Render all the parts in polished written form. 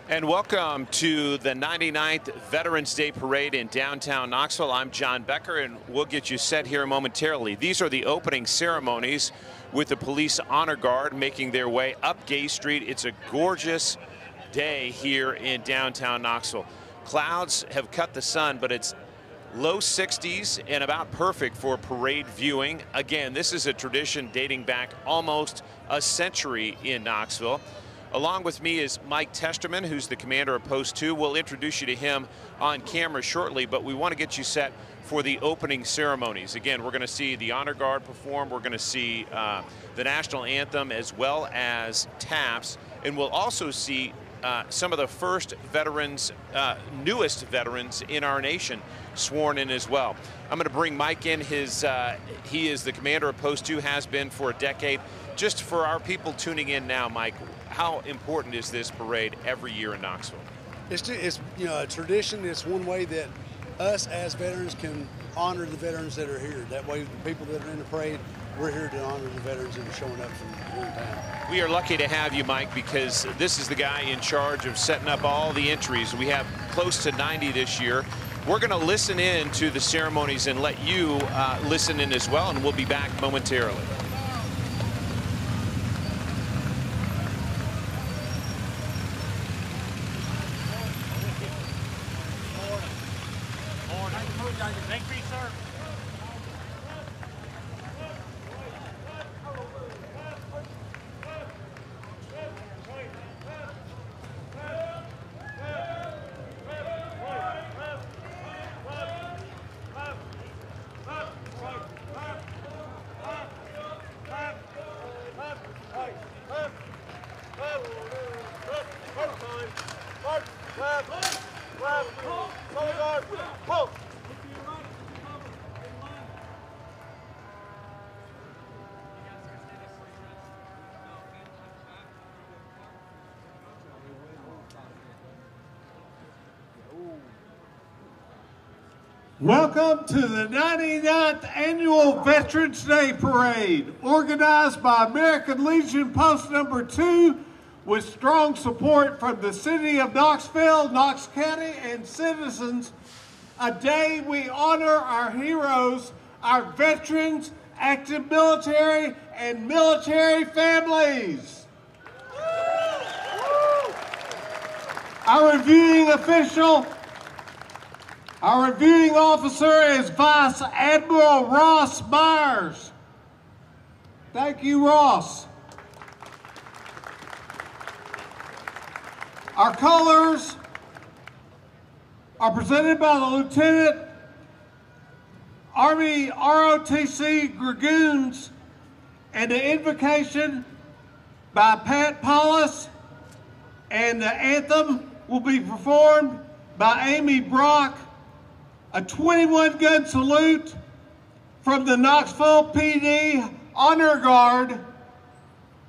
And welcome to the 99th Veterans Day Parade in downtown Knoxville. I'm John Becker, and we'll get you set here momentarily. These are the opening ceremonies with the Police Honor Guard making their way up Gay Street. It's a gorgeous day here in downtown Knoxville. Clouds have cut the sun, but it's low 60s and about perfect for parade viewing. Again, this is a tradition dating back almost a century in Knoxville. Along with me is Mike Testerman, who's the commander of Post 2. We'll introduce you to him on camera shortly, but we want to get you set for the opening ceremonies. Again, we're going to see the Honor Guard perform. We're going to see the National Anthem as well as taps. And we'll also see some of the first veterans, newest veterans in our nation sworn in as well. I'm going to bring Mike in. He is the commander of Post 2, has been for a decade. Just for our people tuning in now, Mike, how important is this parade every year in Knoxville? It's a tradition. It's one way that us as veterans can honor the veterans that are here. That way, the people that are in the parade, we're here to honor the veterans that are showing up from here in town. We are lucky to have you, Mike, because this is the guy in charge of setting up all the entries. We have close to 90 this year. We're going to listen in to the ceremonies and let you listen in as well, and we'll be back momentarily. Thank you, sir. Welcome to the 99th Annual Veterans Day Parade, organized by American Legion Post Number 2 with strong support from the City of Knoxville, Knox County, and citizens. A day we honor our heroes, our veterans, active military, and military families. Our reviewing officer is Vice Admiral Ross Myers. Thank you, Ross. Our colors are presented by the Lieutenant Army ROTC Dragoons, and the invocation by Pat Paulus, and the anthem will be performed by Amy Brock. A 21-gun salute from the Knoxville PD Honor Guard,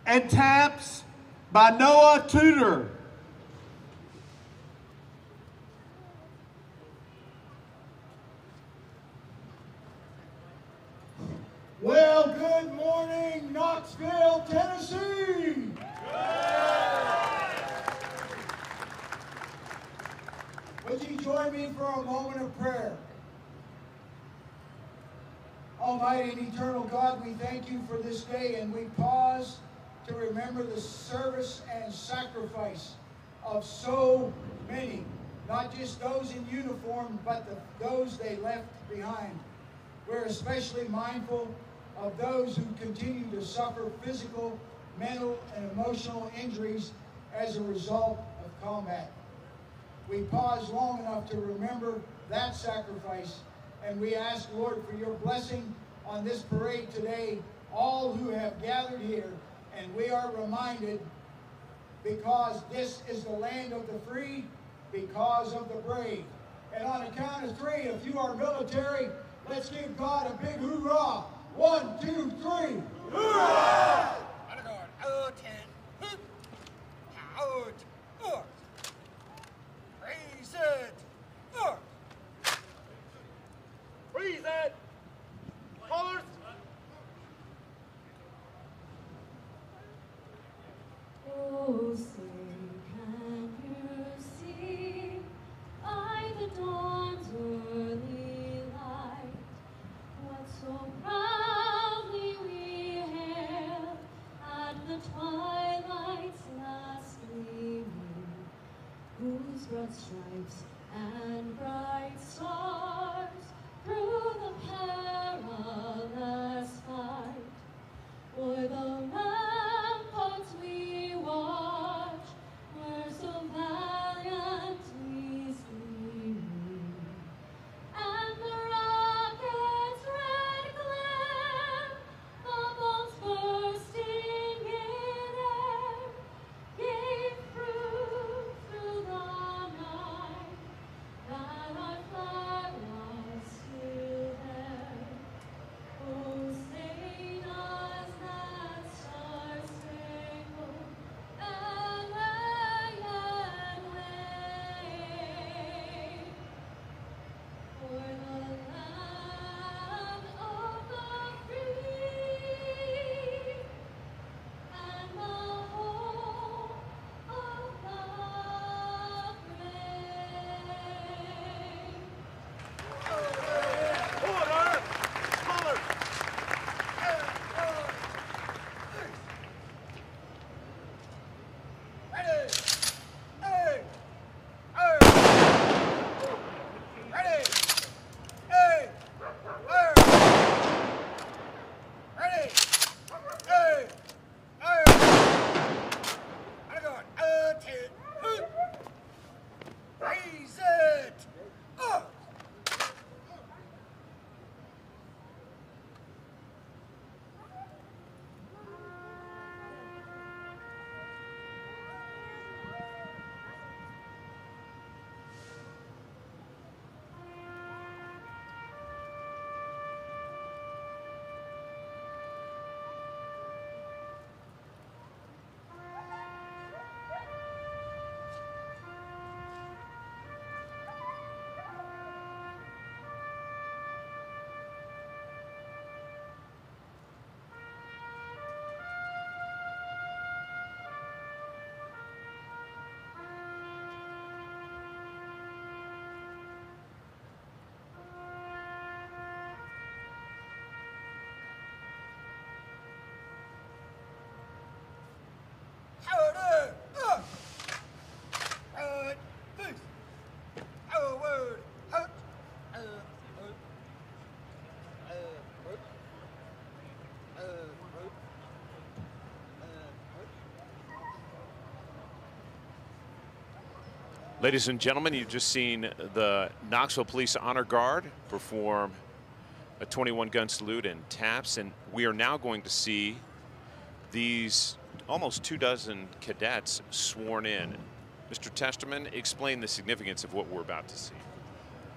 and taps by Noah Tudor. Well, good morning, Knoxville, Tennessee. Would you join me for a moment of prayer? Almighty and eternal God, we thank you for this day, and we pause to remember the service and sacrifice of so many, not just those in uniform, but those they left behind. We're especially mindful of those who continue to suffer physical, mental, and emotional injuries as a result of combat. We pause long enough to remember that sacrifice, and we ask, Lord, for your blessing on this parade today, all who have gathered here. And we are reminded, because this is the land of the free, because of the brave. And on a count of three, if you are military, let's give God a big hoorah. 1, 2, 3. Hoorah! Out, out, raise it, freeze it, colors. Oh, say, can you see by the dawn's early light what so proudly we hailed at the twilight's last gleaming, whose broad stripes and bright stars through the perilous fight o'er the ramparts we watch were so valiantly streaming, and the rocket's red glare, the bombs bursting in air, gave proof through the night that our flag was still there. Oh, say does that star-spangled banner yet wave for the land of the free and the home of the brave? Order! Colors! Ready! Hey! Hey! Ready! Hey! Hey! Ready! Hey! Hey! I'm going. Raise it! Up! Order! Up! Right, face! Forward! Out! Ladies and gentlemen, you've just seen the Knoxville Police Honor Guard perform a 21-gun salute and taps, and we are now going to see these almost 24 cadets sworn in. Mr. Testerman, explain the significance of what we're about to see.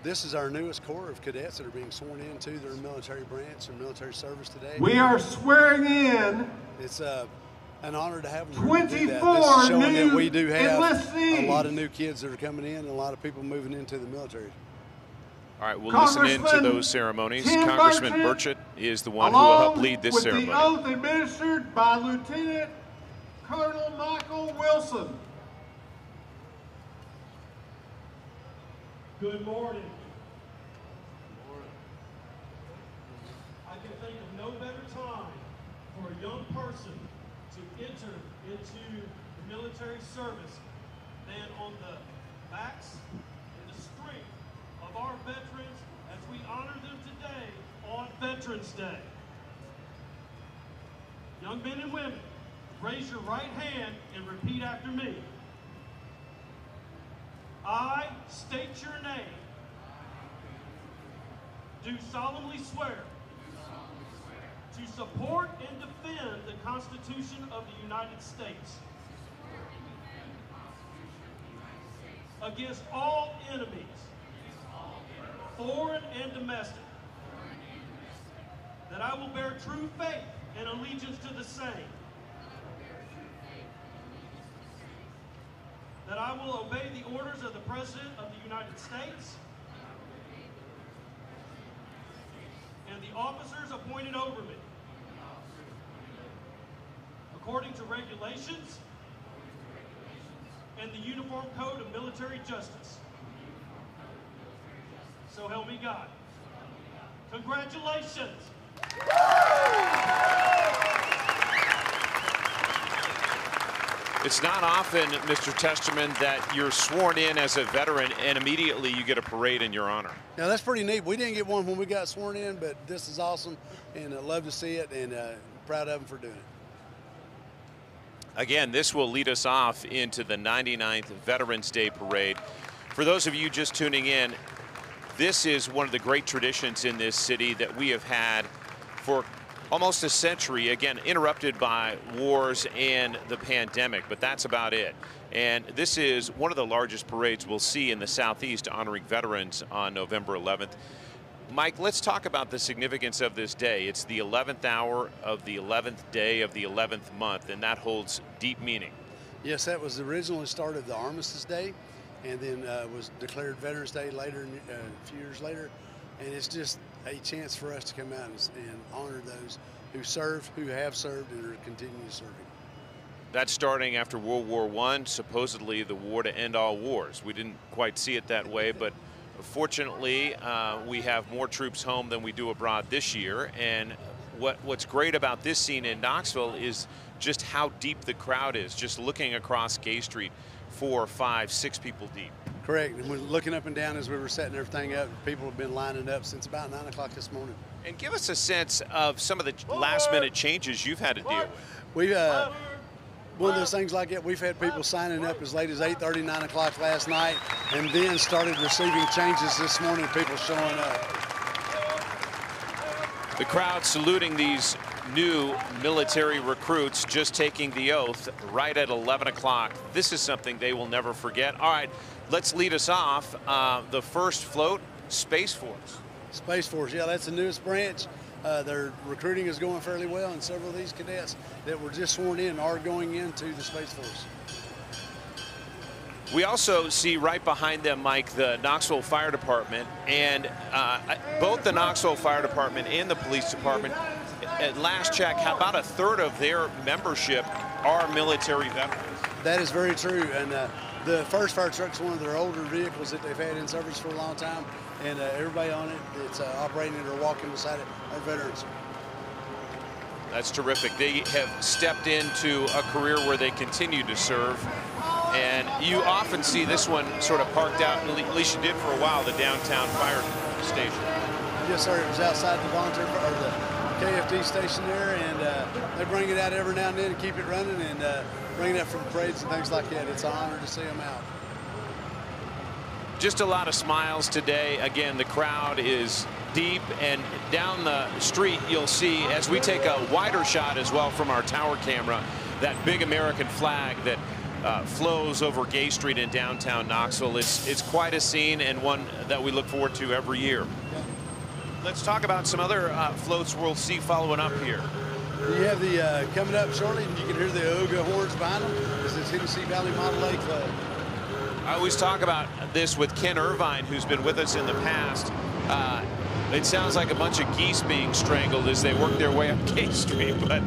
This is our newest corps of cadets that are being sworn into their military branch and military service today. We are swearing in It's an honor to have them. 24 This is showing new that we do have enlistees. a lot of new kids that are coming in and a lot of people moving into the military. All right, we'll listen in to those ceremonies. Tim Congressman Burchett, Burchett is the one who will help along lead this with ceremony. the oath administered by Lieutenant Colonel Michael Wilson. Good morning. I can think of no better time for a young person to enter into the military service than on the backs and the strength of our veterans as we honor them today on Veterans Day. Young men and women, raise your right hand and repeat after me. I state your name. Do solemnly swear to support and defend the Constitution of the United States against all enemies, foreign and domestic, that that I will bear true faith and allegiance to the same, that I will obey the orders of the President of the United States and the officers appointed over me, according to regulations and the Uniform Code of Military Justice. So help me God. Congratulations. It's not often, Mr. Testerman, that you're sworn in as a veteran and immediately you get a parade in your honor. Now that's pretty neat. We didn't get one when we got sworn in, but this is awesome, and I love to see it, and proud of them for doing it. Again, this will lead us off into the 99th Veterans Day Parade. For those of you just tuning in, this is one of the great traditions in this city that we have had for almost a century, again, interrupted by wars and the pandemic, but that's about it. And this is one of the largest parades we'll see in the Southeast honoring veterans on November 11th. Mike, let's talk about the significance of this day. It's the 11th hour of the 11th day of the 11th month, and that holds deep meaning. Yes, that was originally started the Armistice Day, and then was declared Veterans Day later, a few years later. And it's just a chance for us to come out and honor those who serve, who have served, and are continuing serving. That's starting after World War I, supposedly the war to end all wars. We didn't quite see it that way, but fortunately, we have more troops home than we do abroad this year. And what's great about this scene in Knoxville is just how deep the crowd is, just looking across Gay Street, 4, 5, 6 people deep. Correct. And we're looking up and down as we were setting everything up. People have been lining up since about 9 o'clock this morning. And give us a sense of some of the last-minute changes you've had to deal with. We one of those things like that, we've had people signing up as late as 8:30, 9 o'clock last night, and then started receiving changes this morning, people showing up. The crowd saluting these new military recruits just taking the oath right at 11 o'clock. This is something they will never forget. All right, let's lead us off. The first float, Space Force. Space Force, yeah, that's the newest branch. Their recruiting is going fairly well, and several of these cadets that were just sworn in are going into the Space Force. We also see right behind them, Mike, the Knoxville Fire Department, and both the Knoxville Fire Department and the police department, at last check, about a third of their membership are military veterans. That is very true, and the first fire truck is one of their older vehicles that they've had in service for a long time, and everybody on it that's operating it or walking beside it are veterans. That's terrific. They have stepped into a career where they continue to serve. And you often see this one sort of parked out, at least you did for a while, the downtown fire station. Yes, sir. It was outside the volunteer or the KFD station there, and they bring it out every now and then to keep it running and bring it up for parades and things like that. It's an honor to see them out. Just a lot of smiles today. Again, the crowd is deep, and down the street you'll see, as we take a wider shot as well from our tower camera, that big American flag that flows over Gay Street in downtown Knoxville. It's quite a scene, and one that we look forward to every year. Let's talk about some other floats we'll see following up here. You have the coming up shortly, and you can hear the Ooga horns behind them. This is Tennessee Valley Model A Club. I always talk about this with Ken Irvine, who's been with us in the past. It sounds like a bunch of geese being strangled as they work their way up Gay Street, but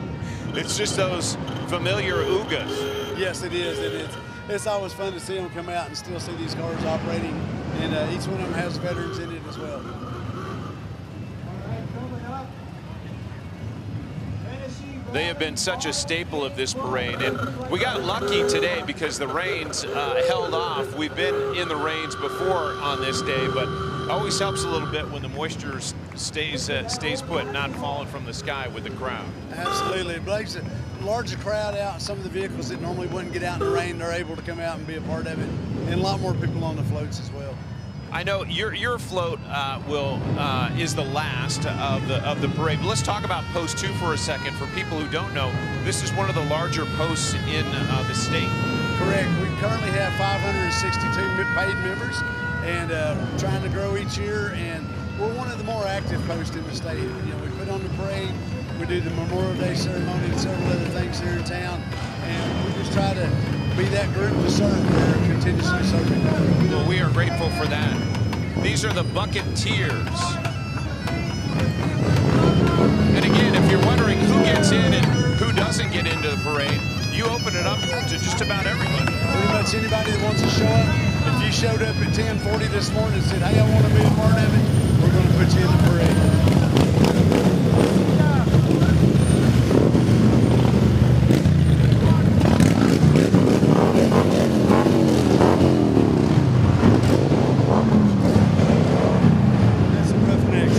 it's just those familiar oogas. Yes, it is. It's always fun to see them come out and still see these cars operating, and each one of them has veterans in it as well. They have been such a staple of this parade, and we got lucky today because the rains held off. We've been in the rains before on this day, but it always helps a little bit when the moisture stays put, not falling from the sky with the crowd. Absolutely. It brings a larger crowd out. Some of the vehicles that normally wouldn't get out in the rain, they're able to come out and be a part of it, and a lot more people on the floats as well. I know your float is the last of the parade. But let's talk about Post 2 for a second. For people who don't know, this is one of the larger posts in the state. Correct. We currently have 562 paid members, and trying to grow each year. And we're one of the more active active post in the state. You know, we put on the parade, we do the Memorial Day ceremony and several other things here in town, and we just try to be that group to serve there, continuously serving. Well, we are grateful for that. These are the Bucketeers. And again, if you're wondering who gets in and who doesn't get into the parade, you open it up to just about everybody. Pretty much anybody that wants to show up. If you showed up at 10:40 this morning and said, hey, I want to be a part of it, we're going to put you in the parade. That's the Roughnecks.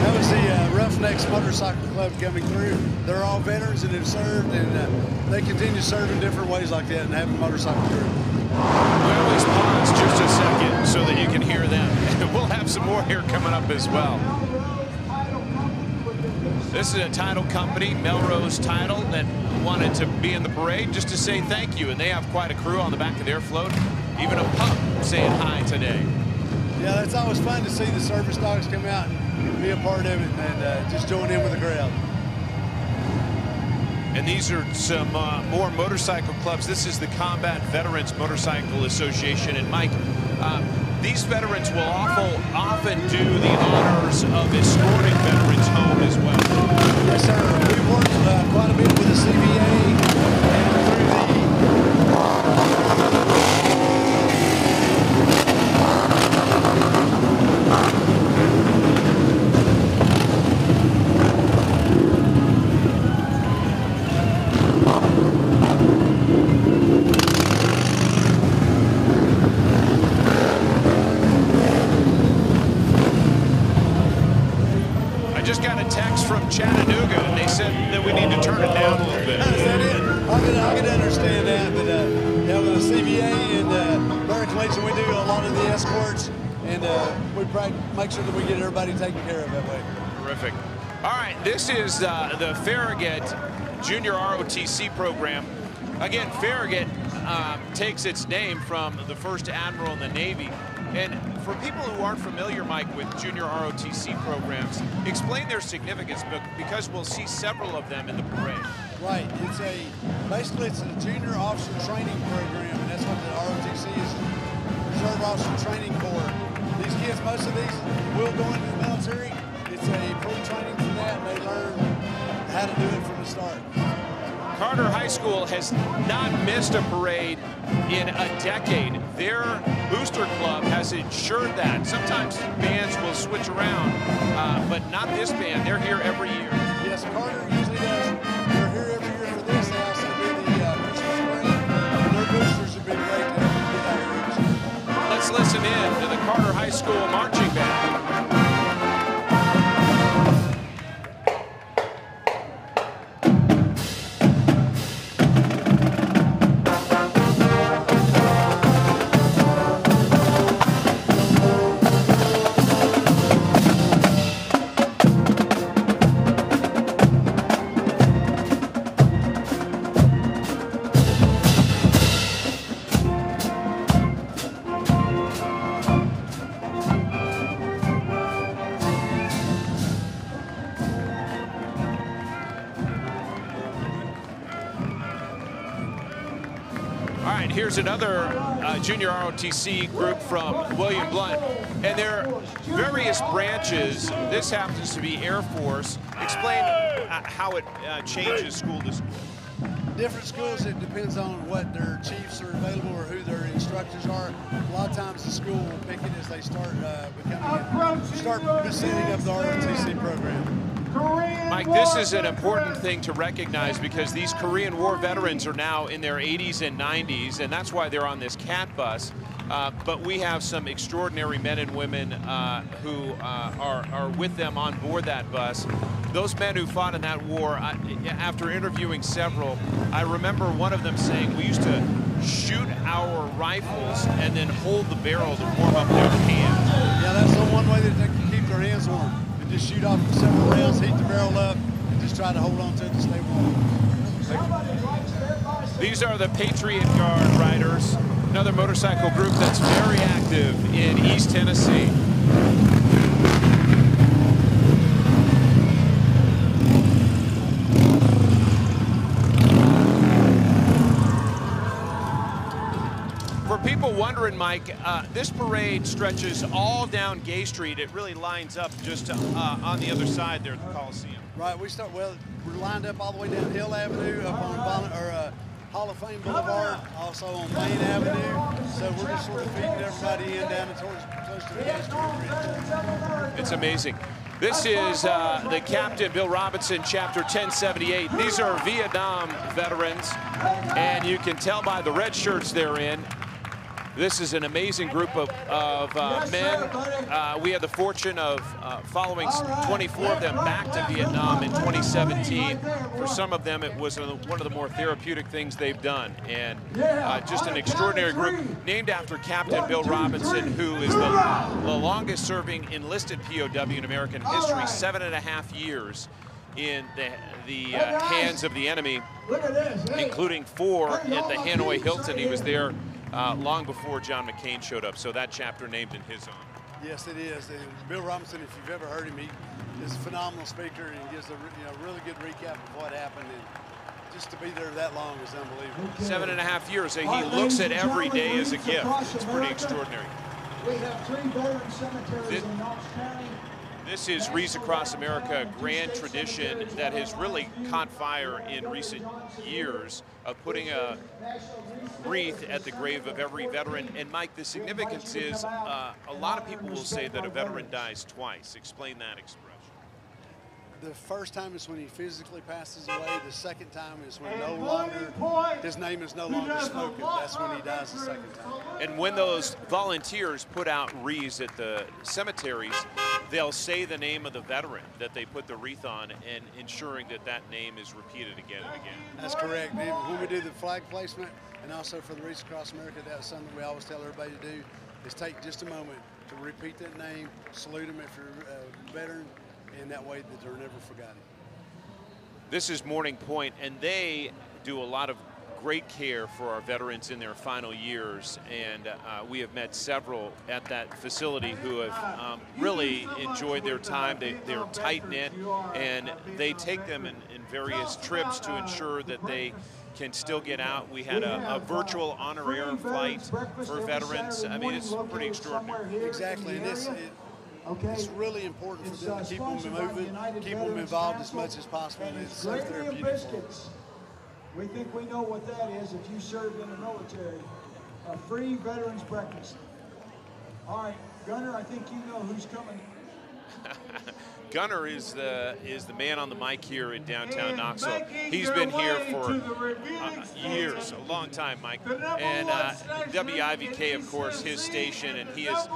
That was the Roughnecks Motorcycle Club coming through. They're all veterans that have served, and they continue to serve in different ways like that and have a motorcycle group. We always pause just a second so that you can hear them. We'll have some more here coming up as well. This is a title company, Melrose Title, that wanted to be in the parade just to say thank you. And they have quite a crew on the back of their float. Even a pup saying hi today. Yeah, it's always fun to see the service dogs come out and be a part of it and just join in with the crowd. And these are some more motorcycle clubs. This is the Combat Veterans Motorcycle Association. And Mike, these veterans will often do the honors of escorting veterans home as well. Yes, sir. We've worked quite a bit with the CVA and through Chattanooga, and they said that we need to turn it down a little bit. Is that it? I can understand that, but yeah, with the CVA and American Legion, we do a lot of the escorts, and we make sure that we get everybody taken care of that way. Terrific. All right, this is the Farragut Junior ROTC program. Again, Farragut takes its name from the first admiral in the Navy. And for people who aren't familiar, Mike, with junior ROTC programs, explain their significance, because we'll see several of them in the parade. Right. Basically it's a junior officer training program, and that's what the ROTC is, Reserve Officer Training Corps. These kids, most of these will go into the military. It's a pre-training for that, and they learn how to do it from the start. Carter High School has not missed a parade in a decade. Their booster club has ensured that. Sometimes bands will switch around, but not this band. They're here every year. Yes, Carter usually does. They're here every year for this. They also do the Christmas parade, and their boosters have been great to get out here. Let's listen in to the Carter High School marching band. Here's another junior ROTC group from William Blount, and their various branches. This happens to be Air Force. Explain how it changes school to school. Different schools, it depends on what their chiefs are available or who their instructors are. A lot of times the school will pick it as they start setting up the ROTC program. Mike, this is an important thing to recognize, because these Korean War veterans are now in their 80s and 90s, and that's why they're on this CAT bus. But we have some extraordinary men and women who are with them on board that bus. Those men who fought in that war, after interviewing several, I remember one of them saying, we used to shoot our rifles and then hold the barrel to warm up their hands. Yeah, that's the one way that they can keep their hands warm. They just shoot off several rounds, heat the barrel up, and just try to hold on to it to stay warm. These are the Patriot Guard Riders, another motorcycle group that's very active in East Tennessee. wondering, Mike, this parade stretches all down Gay Street. It really lines up just on the other side there at the Coliseum. Right, we're lined up all the way down Hill Avenue, up on Hall of Fame Boulevard, also on Main Avenue. So we're just sort of feeding everybody in down towards close to the Gay Street Bridge. It's amazing. This is the Captain Bill Robinson, Chapter 1078. These are Vietnam veterans, and you can tell by the red shirts they're in. This is an amazing group of men. We had the fortune of following 24 of them back to Vietnam in 2017. For some of them, it was one of the more therapeutic things they've done. And just an extraordinary group, named after Captain Bill Robinson, who is the longest serving enlisted POW in American history, 7.5 years in the hands of the enemy, including 4 at the Hanoi Hilton. He was there long before John McCain showed up, so that chapter named in his honor. Yes, it is. And Bill Robinson, if you've ever heard him, he is a phenomenal speaker and gives a really good recap of what happened. And just to be there that long is unbelievable. 7.5 years. He looks at every day as a gift. It's pretty extraordinary. We have 3 veteran cemeteries in Knox County. This is Wreaths Across America, a grand tradition that has really caught fire in recent years of putting a wreath at the grave of every veteran. And Mike, the significance is a lot of people will say that a veteran dies twice. Explain that expression. The first time is when he physically passes away. The second time is when his name is no longer spoken. That's when he dies the second time. And when those volunteers put out wreaths at the cemeteries, they'll say the name of the veteran that they put the wreath on, and ensuring that that name is repeated again and again. That's correct. When we do the flag placement, and also for the Wreaths Across America, that's something we always tell everybody to do, is take just a moment to repeat that name, salute them if you're a veteran, and that way that they're never forgotten. This is Morning Point, and they do a lot of great care for our veterans in their final years, and we have met several at that facility who have really enjoyed their time. They're tight-knit, and they take them in various trips to ensure that they can still get out. We had a virtual honor air flight for veterans. I mean, it's pretty extraordinary. Exactly, and it's really important for them to keep them moving, keep them involved as much as possible. And it's so therapeutic. We think we know what that is if you served in the military. A free veterans breakfast. All right, Gunner, I think you know who's coming. Gunner is the man on the mic here in downtown Knoxville. He's been here for years, a long time, Mike. And WIVK, of course, his station, and he has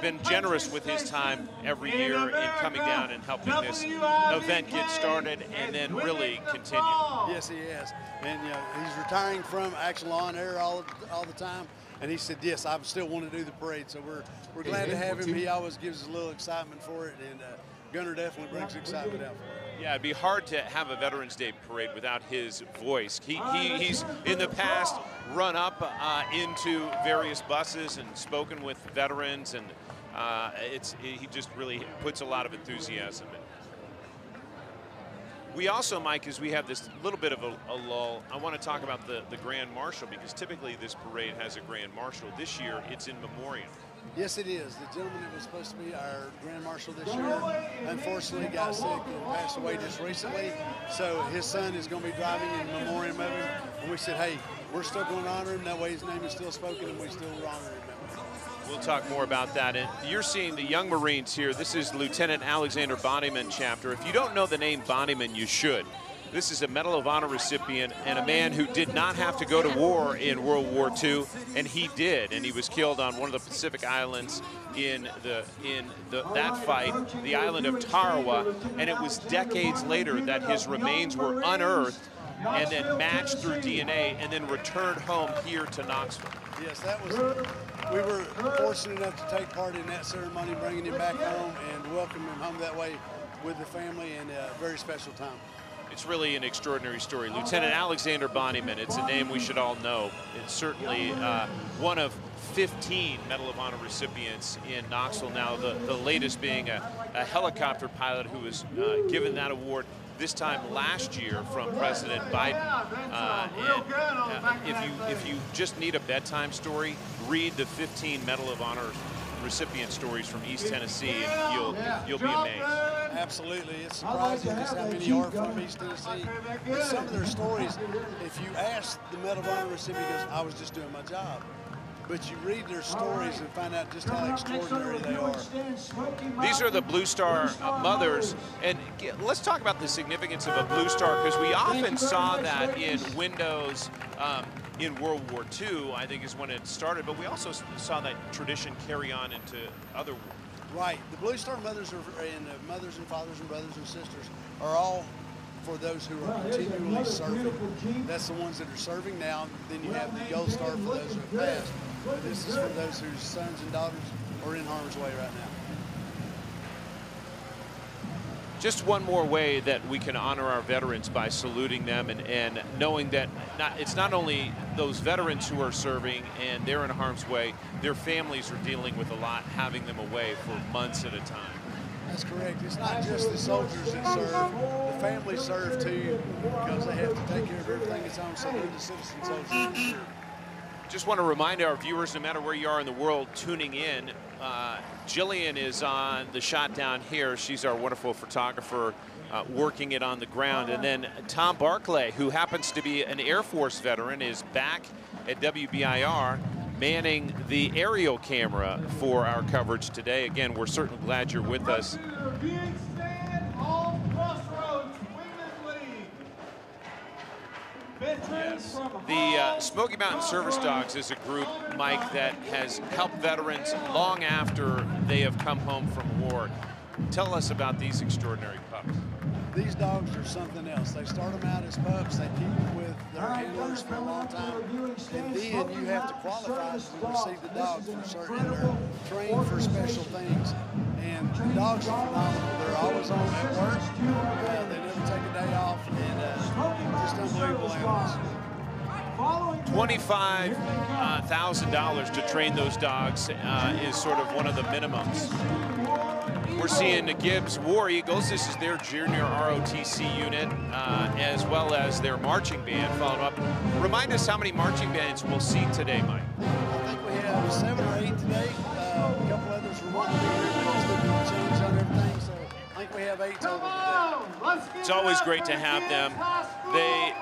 been generous with his time every year in coming down and helping this event get started and then really continue. Yes, he has. And he's retiring from Action Law and Air all the time. And he said, yes, I still want to do the parade. So we're glad to have him. He always gives us a little excitement for it. And Gunner definitely brings excitement out for it. Yeah, it'd be hard to have a Veterans Day parade without his voice. He's in the past run up into various buses and spoken with veterans, and he just really puts a lot of enthusiasm in. We also, Mike, as we have this little bit of a lull, I want to talk about the Grand Marshal, because typically this parade has a Grand Marshal. This year, it's in memoriam. Yes, it is. The gentleman that was supposed to be our Grand Marshal this year, unfortunately got sick and passed away just recently. So his son is going to be driving in memoriam of him. And we said, hey, we're still going to honor him. That way his name is still spoken and we still honor him. We'll talk more about that. And you're seeing the young Marines here. This is Lieutenant Alexander Bonnyman chapter. If you don't know the name Bonnyman, you should. This is a Medal of Honor recipient and a man who did not have to go to war in World War II, and he did. And he was killed on one of the Pacific Islands in that fight, the island of Tarawa. And it was decades later that his remains were unearthed and then matched through DNA and then returned home here to Knoxville. Yes, we were fortunate enough to take part in that ceremony, bringing him back home and welcoming him home that way with the family, and a very special time. It's really an extraordinary story. Lieutenant Alexander Bonnyman, it's a name we should all know. It's certainly one of 15 Medal of Honor recipients in Knoxville now, the latest being a helicopter pilot who was given that award this time last year from President Biden. If you just need a bedtime story, read the 15 Medal of Honor recipient stories from East Tennessee, and you'll be amazed. Absolutely, it's surprising just how many are from East Tennessee. But some of their stories, if you ask the Medal of Honor recipient, he goes, "I was just doing my job." But you read their stories and find out just how extraordinary they are. These are the Blue Star mothers, and let's talk about the significance of a Blue Star, because we often saw that in windows in World War II, I think is when it started, but we also saw that tradition carry on into other wars. Right, the Blue Star mothers and mothers and fathers and brothers and sisters are all for those who are continually serving. That's the ones that are serving now. Then you have the Gold Star for those who have passed. But this is for those whose sons and daughters are in harm's way right now. Just one more way that we can honor our veterans by saluting them and knowing that it's not only those veterans who are serving and they're in harm's way, their families are dealing with a lot, having them away for months at a time. That's correct. It's not just the soldiers that serve. The families serve too, because they have to take care of everything that's on, so they're the citizen soldiers for sure. Just want to remind our viewers, no matter where you are in the world tuning in, Jillian is on the shot down here. She's our wonderful photographer working it on the ground. And then Tom Barclay, who happens to be an Air Force veteran, is back at WBIR manning the aerial camera for our coverage today. Again, we're certainly glad you're with us. Yes. The Smoky Mountain Service Dogs is a group, Mike, that has helped veterans long after they have come home from war. Tell us about these extraordinary pups. These dogs are something else. They start them out as pups. They keep them with their handlers for a long time. And then you have to qualify to receive the dogs for certain. They're trained for special things. And the dogs are phenomenal. They're always on at work. They never take a day off. And just unbelievable animals. $25,000 to train those dogs is sort of one of the minimums. We're seeing the Gibbs War Eagles. This is their junior ROTC unit, as well as their marching band followed up. Remind us how many marching bands we'll see today, Mike. I think we have 7 or 8 today. A couple others were wanting to be here because they've been changed on everything. So I think we have 8 total today. It's always great to have them.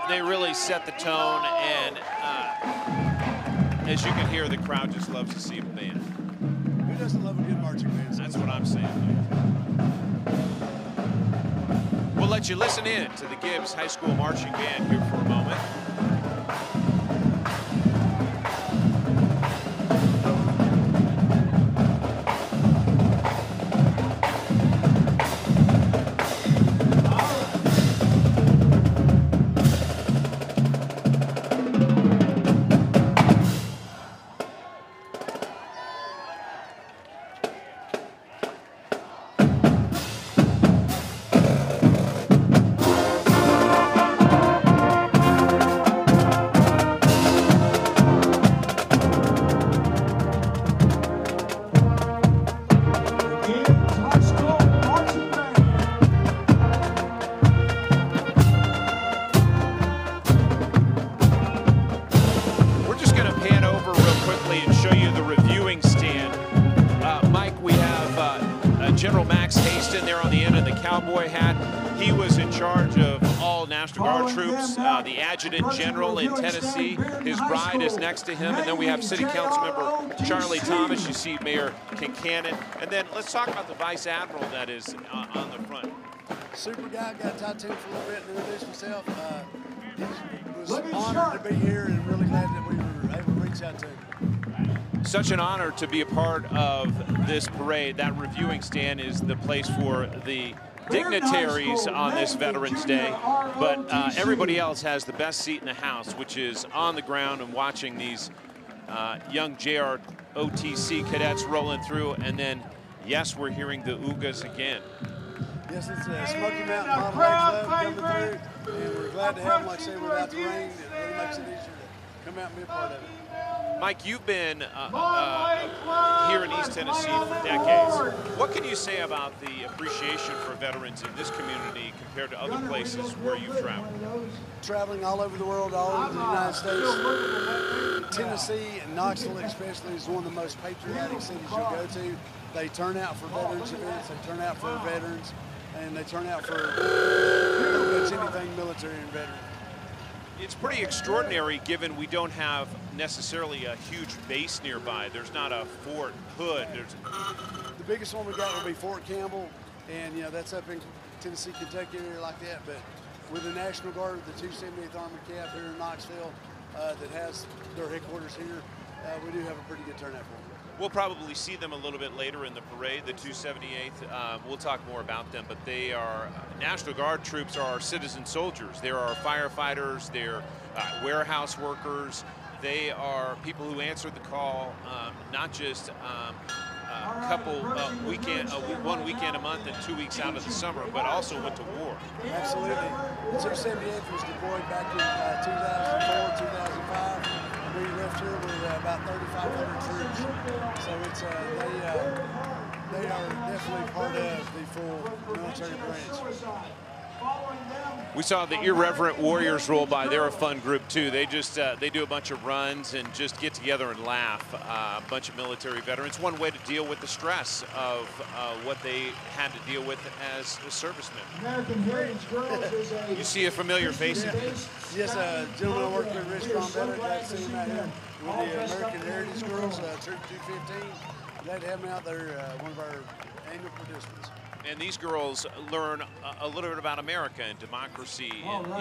They really set the tone, and as you can hear, the crowd just loves to see a band. Who doesn't love a good marching band? That's what I'm saying. We'll let you listen in to the Gibbs High School Marching Band here for a moment. General Max Haston there on the end of the cowboy hat. He was in charge of all National Guard troops, the adjutant general in Tennessee. His bride is next to him. And then we have City Council member Charlie Thomas. You see Mayor Kincannon. And then let's talk about the Vice Admiral that is on the front. Super guy, got to talk to him for a little bit and introduce himself. Was honored to be here and really glad that we were able to reach out to him. Such an honor to be a part of this parade. That reviewing stand is the place for the dignitaries on this Veterans Day, but everybody else has the best seat in the house, which is on the ground and watching these young JROTC cadets rolling through. And then, yes, we're hearing the Oogas again. Yes, it's a Smoky And Mountain a Model crowd X coming favorite, through, and we're glad to have them, like I say, approaching without the review rain. It really makes it easier to come out and be a part of it. Mike, you've been Club here in East with Tennessee for Lionel decades. Ward. What can you say about the appreciation for veterans in this community compared to other places where you've traveled? Traveling all over the world, all over the United States. Tennessee and Knoxville especially is one of the most patriotic cities you'll go to. They turn out for veterans events, they turn out for veterans, and they turn out for pretty much anything military and veteran. It's pretty extraordinary given we don't have necessarily a huge base nearby. There's not a Fort Hood. The biggest one we got will be Fort Campbell, and you know that's up in Tennessee, Kentucky area like that. But with the National Guard, the 278th Armored Cav here in Knoxville, that has their headquarters here, we do have a pretty good turnout for them. We'll probably see them a little bit later in the parade, the 278th. We'll talk more about them, but they are, National Guard troops are our citizen soldiers. They're our firefighters, they're warehouse workers. They are people who answered the call, not just a couple one weekend a month and 2 weeks out of the summer, but also went to war. Absolutely. The 278th was deployed back in 2004, 2005. We left here with about 3,500 troops, so it's they are definitely part of the full military branch. We saw the Irreverent Warriors roll by. They're a fun group too. They just they do a bunch of runs and just get together and laugh. A bunch of military veterans. One way to deal with the stress of what they had to deal with as servicemen. American Heritage Girls is a... You see a familiar face. Yes, gentleman I work with, Rich Trombetta, glad to see him out here with the American Heritage Girls, Troop 215. Glad to have them out there, one of our annual participants. And these girls learn a little bit about America and democracy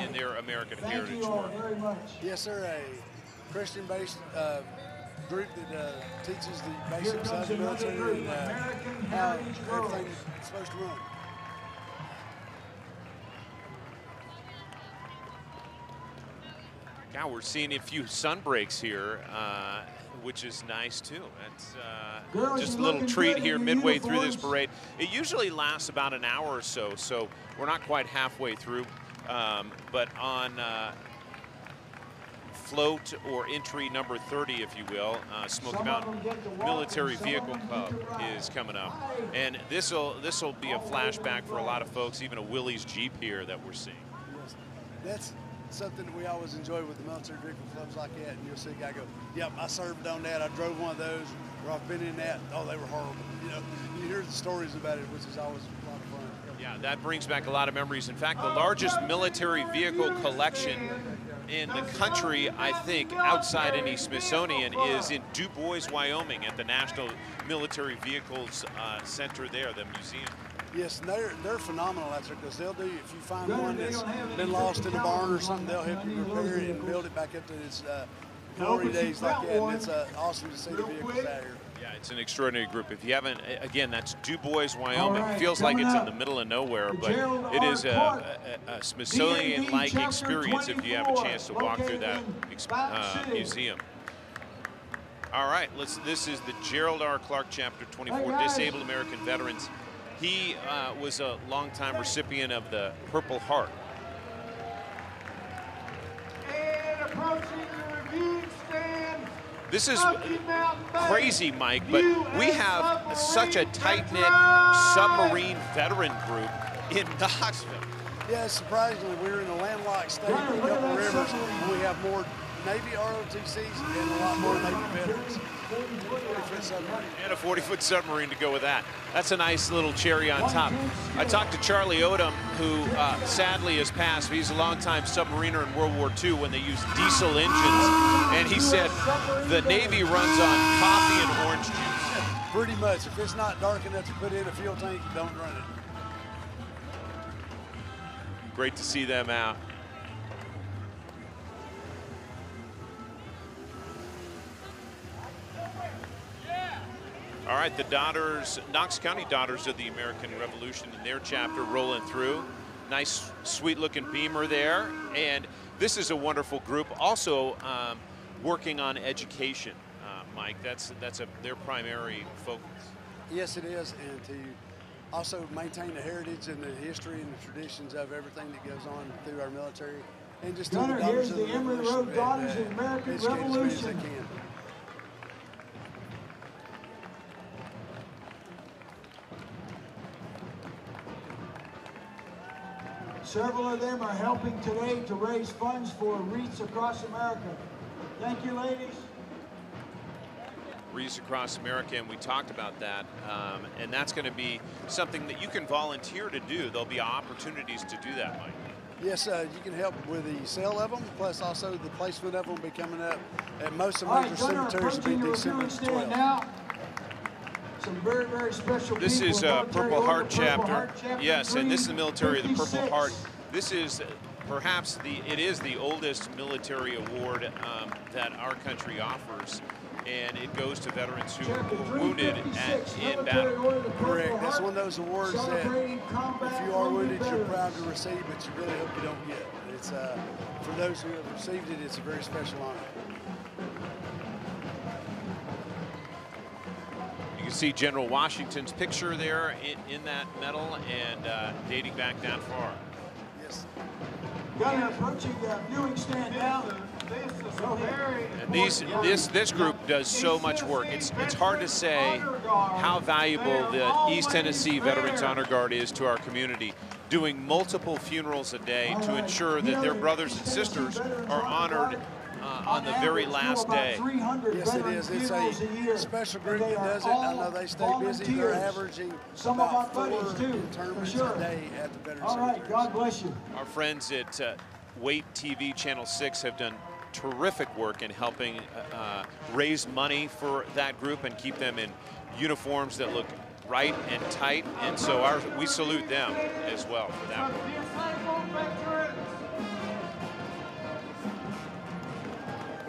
in their American heritage work. Very much. Yes, sir. A Christian-based group that teaches the basics of the military and how everything's supposed to run. God, we're seeing a few sun breaks here, which is nice too. It's just a little treat here midway through this parade. It usually lasts about an hour or so, so we're not quite halfway through. But on float or entry number 30, if you will, Smoky Mountain Military Vehicle Club is coming up. And this'll be a flashback for a lot of folks, even a Willys Jeep here that we're seeing. Yes. That's something that we always enjoy with the military vehicle clubs like that, and you'll see a guy go, yep, I served on that, I drove one of those, or I've been in that, oh, they were horrible. You know, you hear the stories about it, which is always a lot of fun. Yeah, that brings back a lot of memories. In fact, the largest military vehicle collection in the country, I think, outside any Smithsonian, is in Du Bois, Wyoming, at the National Military Vehicles Center there, the museum. Yes, and they're phenomenal out there because they'll do, if you find one that's been lost in a barn or something, they'll help you repair it and build it back up to its glory days like that, and it's awesome to see the vehicles out here. Yeah, it's an extraordinary group. If you haven't, again, that's Du Bois, Wyoming. It feels like it's in the middle of nowhere, but it is a Smithsonian-like experience if you have a chance to walk through that museum. All right, this is the Gerald R. Clark Chapter 24, Disabled American Veterans. He was a longtime recipient of the Purple Heart. And approaching the review stand. This is crazy, Mike, but we have such a tight-knit submarine veteran group in Knoxville. Yeah, surprisingly, we're in a landlocked state with a couple rivers, and we have more Navy ROTCs and a lot more Navy veterans. 40-foot submarine. And a 40-foot submarine to go with that. That's a nice little cherry on top. I talked to Charlie Odom, who sadly has passed. He's a longtime submariner in World War II when they used diesel engines. And he said the Navy runs on coffee and orange juice. Pretty much. If it's not dark enough to put in a fuel tank, don't run it. Great to see them out. All right, the Daughters, Knox County Daughters of the American Revolution in their chapter rolling through. Nice, sweet-looking Beamer there. And this is a wonderful group, also working on education, Mike. That's their primary focus. Yes, it is. And to also maintain the heritage and the history and the traditions of everything that goes on through our military. And just Gunner, the Daughters here's of the Emory Revolution Road and, Daughters of the American educate as many as they Revolution. can. Several of them are helping today to raise funds for wreaths across America. Thank you, ladies. Wreaths across America, and we talked about that, and that's going to be something that you can volunteer to do. There'll be opportunities to do that, Mike. Yes, you can help with the sale of them, plus also the placement of them will be coming up at most of All right, major Gunner, cemeteries will be approaching your December reviewing stand 12th. now. Some very, very special This people. is Military Purple Order, Heart Purple chapter. Heart Chapter Yes, and this is the military of the Purple 56. Heart. This is perhaps it is the oldest military award that our country offers, and it goes to veterans who were wounded in battle. Correct. That's one of those awards that if you are wounded, you're proud to receive, but you really hope you don't get. It's for those who have received it, it's a very special honor. You can see General Washington's picture there in that medal, and dating back that far. Yes. Gunner, approaching the viewing stand now. And this group does so much work. It's hard to say how valuable the East Tennessee Veterans Honor Guard is to our community, doing multiple funerals a day to ensure that their brothers and sisters are honored on the very last day. Yes, it is. It's a special group that does it. I know they stay busy. They're averaging about 4 interments a day at the Veterans All right, Cemeteries. God bless you. Our friends at Wait TV Channel 6 have done terrific work in helping raise money for that group and keep them in uniforms that look right and tight, and so we salute them as well for that work.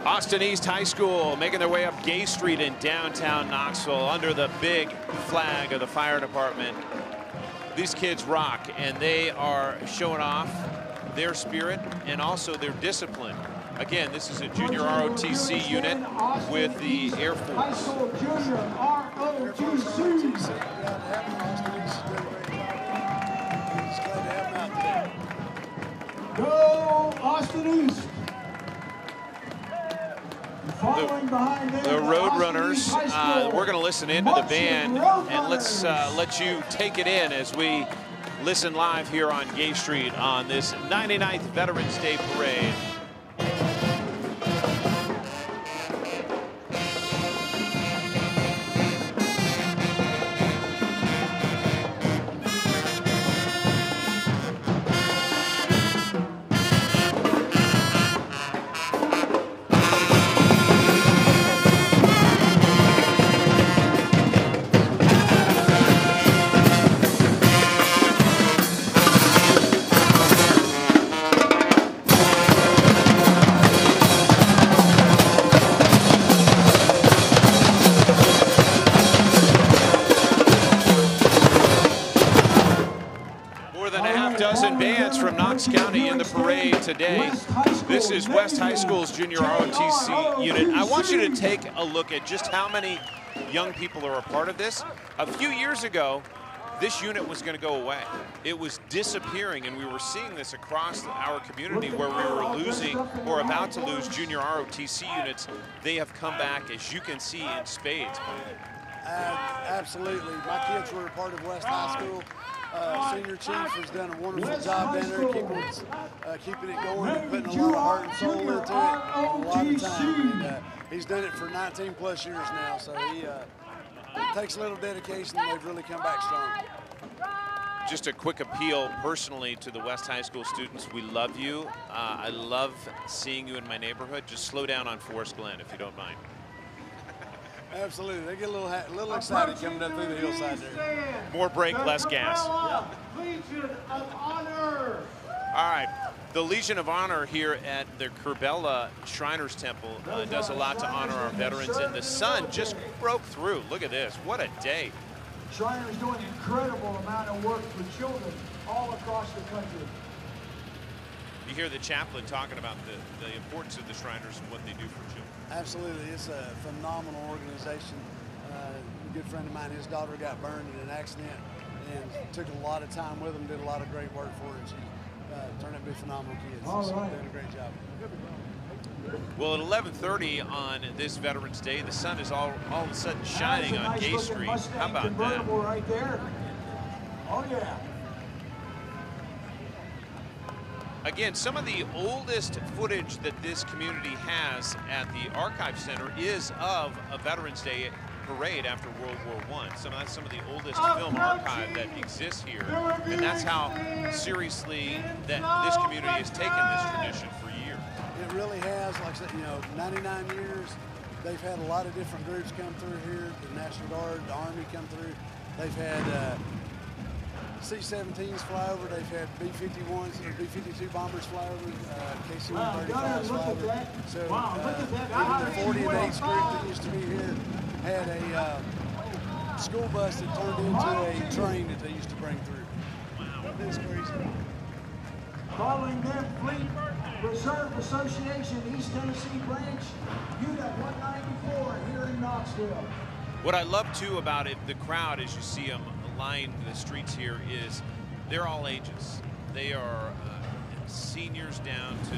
Austin East High School making their way up Gay Street in downtown Knoxville under the big flag of the fire department. These kids rock, and they are showing off their spirit and also their discipline. Again, this is a junior ROTC unit with the Air Force. Junior ROTC. Go Austin East. Following behind them, The Roadrunners. We're going to listen into the band, and let's let you take it in as we listen live here on Gay Street on this 99th Veterans Day Parade. Bands from Knox County in the parade today. This is West High School's junior ROTC unit. I want you to take a look at just how many young people are a part of this. A few years ago, this unit was going to go away. It was disappearing, and we were seeing this across our community where we were losing or about to lose junior ROTC units. They have come back, as you can see, in spades. Absolutely. My kids were a part of West High School. Senior Chief has done a wonderful job down there keeping it going and putting a lot of heart and soul into it, and a lot of time. And, he's done it for 19 plus years now, so it takes a little dedication, and they've really come back strong. Just a quick appeal personally to the West High School students. We love you. I love seeing you in my neighborhood. Just slow down on Forest Glen if you don't mind. Absolutely. They get a little excited coming up through the hillside there. More brake, less gas. Legion of Honor. All right. The Legion of Honor here at the Kerbella Shriners Temple does a lot to honor our veterans, and the sun just broke through. Look at this. What a day. Shriners doing an incredible amount of work for children all across the country. You hear the chaplain talking about the importance of the Shriners and what they do for children. Absolutely. It's a phenomenal organization. A good friend of mine, his daughter got burned in an accident, and took a lot of time with them, did a lot of great work for her, and she turned out to be phenomenal kids. All She's right. doing a great job. Well, at 11:30 on this Veterans Day, the sun is all of a sudden shining on Gay Street. How about that? Convertible right there. Oh yeah. Again, some of the oldest footage that this community has at the Archive Center is of a Veterans Day parade after World War I. That's some of the oldest film archive that exists here, and that's how seriously that this community has taken this tradition for years. It really has, like I said, 99 years. They've had a lot of different groups come through here. The National Guard, the Army come through. They've had C-17s fly over. They've had B-51s or B-52 bombers fly over. KC-135s fly over. So even the 40 and 8th group that used to be here had a school bus that turned into a train that they used to bring through. Wow, that's crazy. Calling them Fleet Reserve Association, East Tennessee Branch, Unit 194 here in Knoxville. What I love too about it, the crowd, as you see them lined the streets here, is they're all ages. They are seniors down to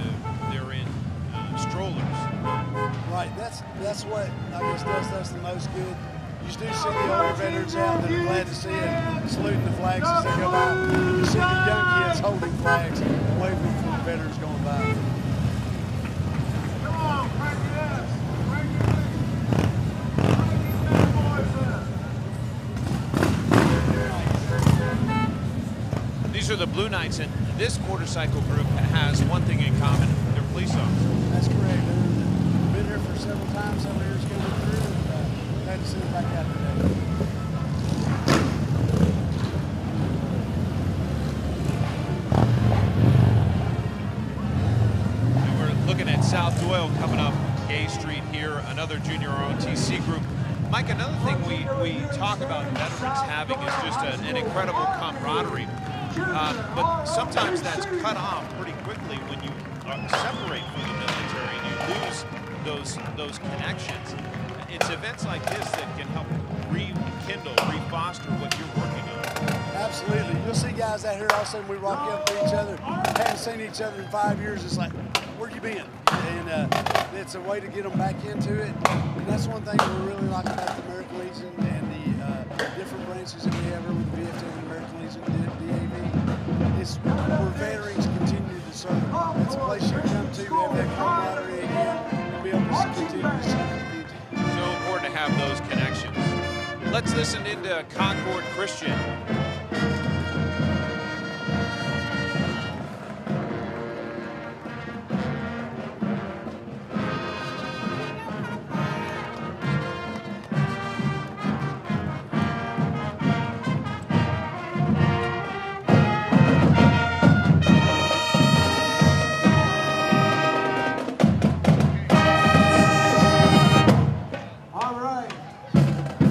they're in strollers. Right, that's what I guess does us the most good. You do see the older veterans out that are glad to see it, saluting the flags as they go by. You see the young kids holding flags, waving for the veterans going by. Come on, crank it up. Crank it up. These are the Blue Knights, and this motorcycle group has one thing in common. They're police officers. That's correct. They've been here for several times, several years coming through, and glad to see them back out today. And we're looking at South Doyle coming up Gay Street here, another junior ROTC group. Mike, another thing we talk about veterans having is just an incredible camaraderie. But sometimes that's cut off pretty quickly when you separate from the military and you lose those connections. It's events like this that can help rekindle, re-foster what you're working on. Absolutely. You'll see guys out here, all of a sudden we rock up to each other, haven't seen each other in 5 years. It's like, where you been? And it's a way to get them back into it. And that's one thing we really like about the American Legion and the different branches that we have here with the VFW and American Legion, DAV. It's where veterans continue to serve. It's a place you come to have that camaraderie again and be able to continue to serve the community. So important to have those connections. Let's listen into Concord Christian. All right.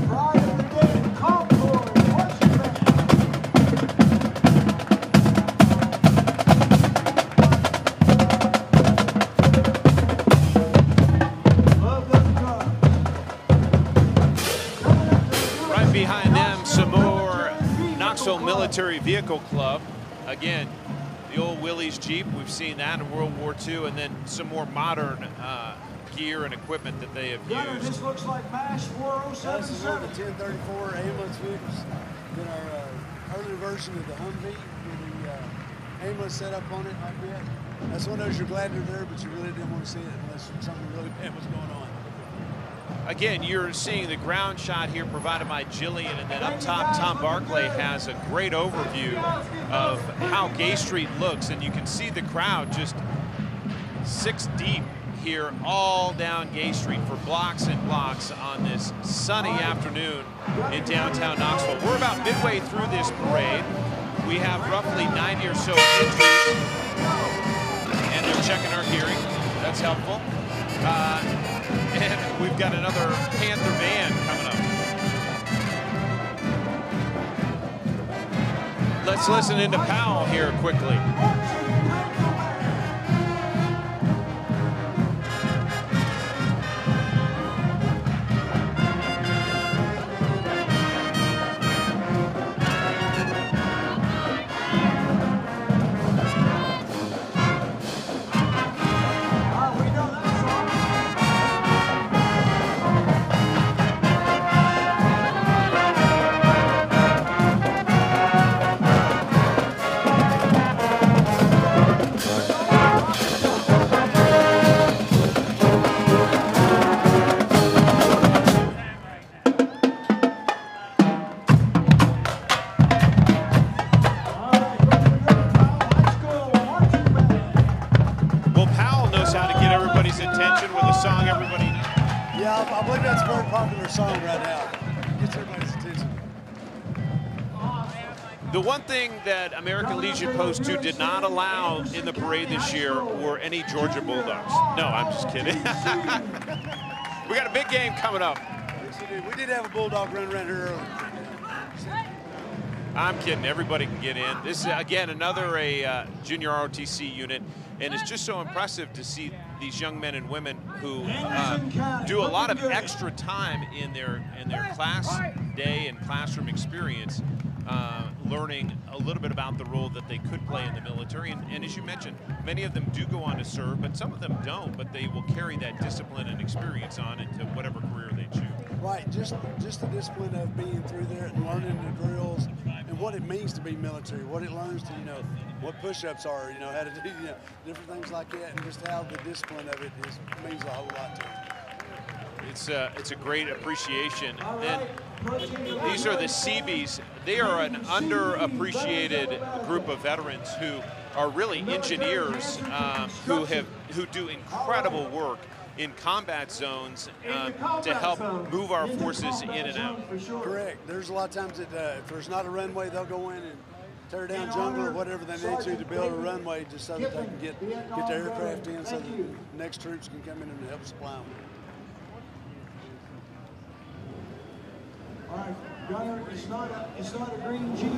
Pride of the day, Concord, Washington. Love them drums. Right behind them, some more Knoxville Military Vehicle Club. Again, the old Willys Jeep, we've seen that in World War II, and then some more modern gear and equipment that they have Gunner, used. this looks like MASH This is one of 4077. the 1034 ambulance vehicles. Been our early version of the Humvee with the ambulance set up on it like that. That's one of those you're glad they're there, but you really didn't want to see it unless something really bad was going on. Again, you're seeing the ground shot here provided by Jillian, and then up top, Tom Barclay has a great overview of how Gay Street looks, and you can see the crowd just 6 deep here all down Gay Street for blocks and blocks on this sunny afternoon in downtown Knoxville. We're about midway through this parade. We have roughly 90 or so entries, and they're checking our hearing. That's helpful. And we've got another Panther band coming up. Let's listen into Powell here quickly. I believe that's a very popular song right now. Gets everybody's attention. The one thing that American Legion Post 2 did not allow in the parade this year were any Georgia Bulldogs. No, I'm just kidding. We got a big game coming up. We did have a Bulldog run around here earlier. I'm kidding. Everybody can get in. This is, again, another junior ROTC unit, and it's just so impressive to see these young men and women who do a lot of extra time in their class day and classroom experience, learning a little bit about the role that they could play in the military. And as you mentioned, many of them do go on to serve, but some of them don't, but they will carry that discipline and experience on into whatever career they choose. Right, just the discipline of being through there and learning the drills and what it means to be military, what it learns to, what push-ups are, how to do, different things like that, and just how the discipline of it means a whole lot to them. It's a great appreciation. And these are the Seabees. They are an underappreciated group of veterans who are really engineers who do incredible work in combat zones to help move our forces in and out. Correct. There's a lot of times that if there's not a runway, they'll go in and tear down jungle or whatever they need to build a runway just so that they can get the aircraft in so that the next troops can come in and help supply them. All right, Gunner, it's not a green Jeep,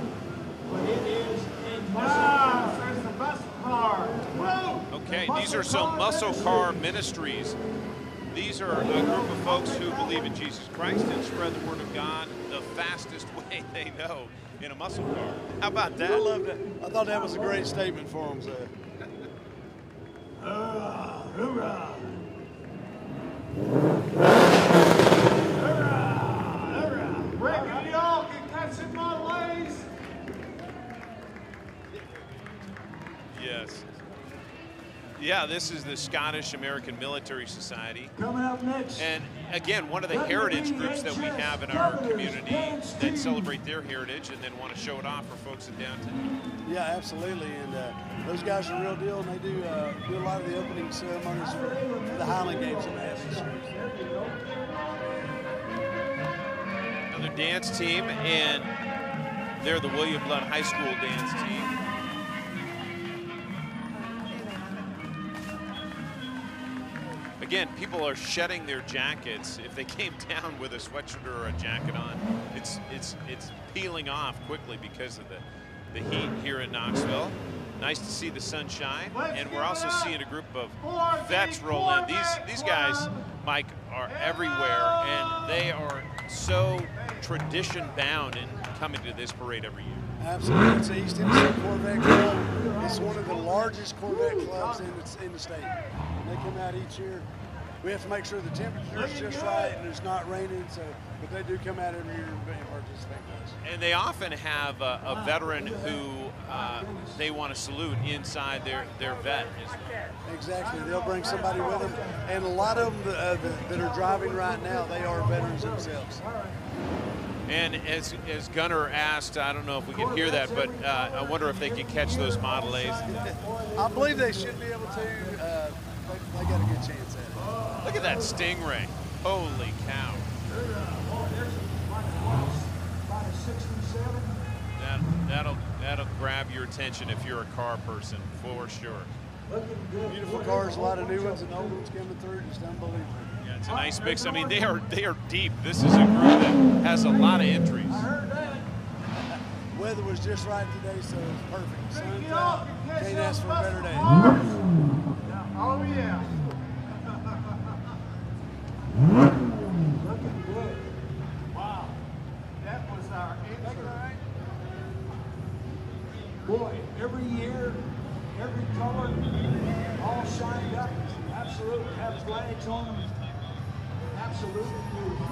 but it is a There's the muscle car. Whoa! Okay, these are some Muscle Car Ministries. These are a group of folks who believe in Jesus Christ and spread the word of God the fastest way they know in a muscle car. How about that? I love that. I thought that was a great statement for them. So. Hoorah! Hoorah! Reckon y'all can catch in my lays? Yes. Yeah, this is the Scottish American Military Society. Coming up next. And again, one of the heritage groups that we have in our community that celebrate their heritage and then want to show it off for folks in downtown. Yeah, absolutely. And those guys are real deal, and they do a lot of the opening ceremonies for the Highland Games that they have this year. Another dance team, and they're the William Blood High School dance team. Again, people are shedding their jackets. If they came down with a sweatshirt or a jacket on, it's peeling off quickly because of the heat here in Knoxville. Nice to see the sunshine, and we're also seeing a group of vets roll in. These guys, Mike, are everywhere, and they are so tradition bound in coming to this parade every year. Absolutely, it's the East Tennessee Corvette Club. It's one of the largest Corvette clubs in the state. And they come out each year. We have to make sure the temperature is just right and it's not raining. But they do come out every year and participate with us. And they often have a veteran who they want to salute inside their vet as well. Exactly, they'll bring somebody with them, and a lot of them that are driving right now, they are veterans themselves. And as Gunner asked, I don't know if we can hear that, but I wonder if they can catch those Model A's. I believe they should be able to. They got a good chance at it. Look at that Stingray. Holy cow. That'll grab your attention if you're a car person, for sure. Beautiful cars, a lot of new ones and old ones coming through, just unbelievable. Yeah, it's a nice mix. I mean, they are deep. This is a group that has a lot of entries. Weather was just right today, so it's perfect. Sun's out. Can't ask for a better day. Oh, yeah. Looking good. Wow. That was our intro. Boy, every year, every color, all shined up. Absolutely. Have flags on them. Absolutely beautiful.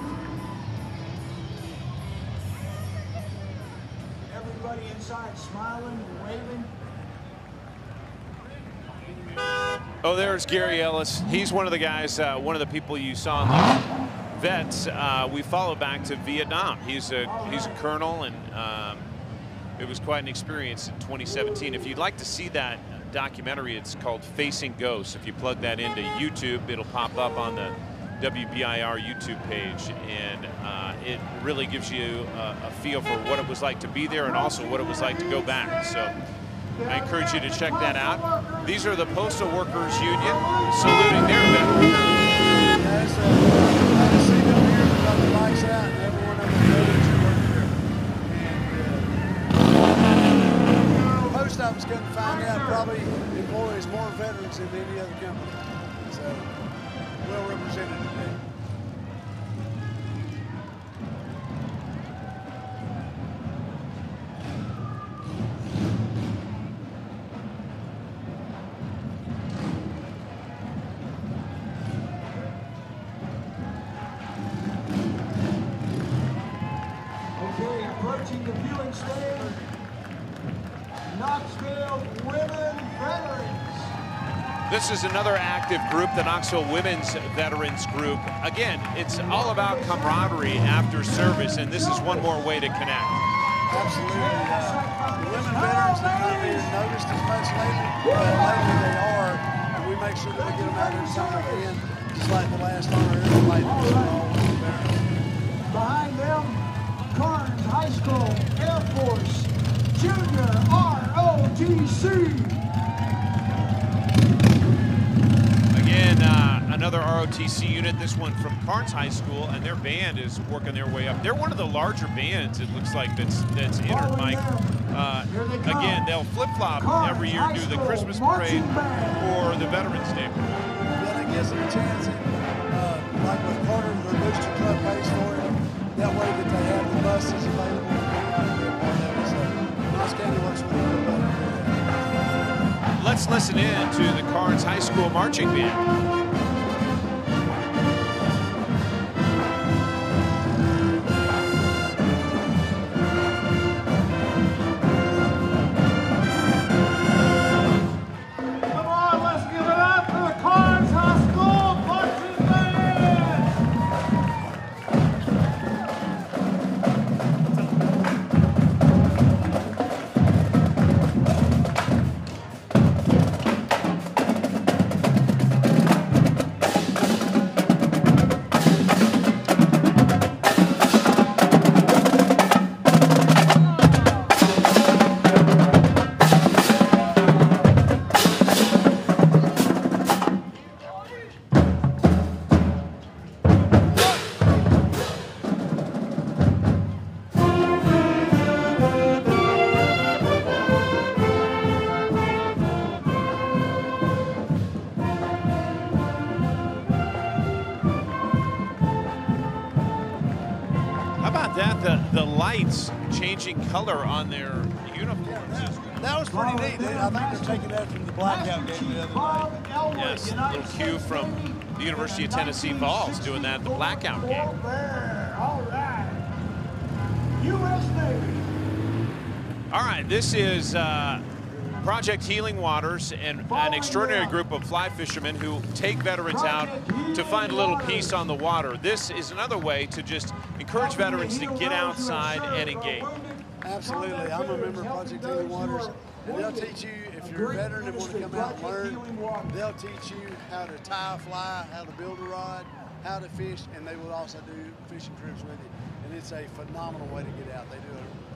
Everybody inside smiling and waving. Oh, there's Gary Ellis. He's one of the guys, one of the people you saw in the vets. We follow back to Vietnam. He's a colonel, and it was quite an experience in 2017. If you'd like to see that documentary, it's called Facing Ghosts. If you plug that into YouTube, it'll pop up on the WBIR YouTube page, and it really gives you a feel for what it was like to be there and also what it was like to go back. So I encourage you to check that out. These are the Postal Workers Union saluting their veterans. As I see them here, they got the lights out, and everyone of the veterans who work here. And the post office couldn't find out, probably employs more veterans than any other company. So, well represented today. Okay, approaching the viewing stand, Knoxville Women Veterans. This is another active group, the Knoxville Women's Veterans Group. Again, it's all about camaraderie after service, and this is one more way to connect. Absolutely. The women veterans have not been noticed as much lately, but lately they are, and we make sure that we get them out every time we can, just like the last honor every light was for all women veterans. Behind them, Carnes High School Air Force Junior ROTC. Again, another ROTC unit, this one from Carnes High School, and their band is working their way up. They're one of the larger bands, it looks like, that's entered, Mike. Again, they'll flip-flop every year, do the Christmas parade or the Veterans Day parade. Yeah, that gives them a chance, like with Carter, their booster club pays for it. That way that they have the buses available to come out and be a part of it. So, Knox County works with them. Let's listen in to the Carnes High School Marching Band. The lights changing color on their uniforms. That was pretty neat. I think they're taking that from the blackout game the other night. Yes, a little cue from the University of Tennessee Vols doing that at the blackout game. All right. U.S. Navy. All right, this is Project Healing Waters, and an extraordinary group of fly fishermen who take veterans out to find a little peace on the water. This is another way to just encourage veterans to get outside and engage. Absolutely. I'm a member of Project Healing Waters, and they'll teach you, if you're a veteran and want to come out and learn, they'll teach you how to tie a fly, how to build a rod, how to fish, and they will also do fishing trips with you. And it's a phenomenal way to get out. They do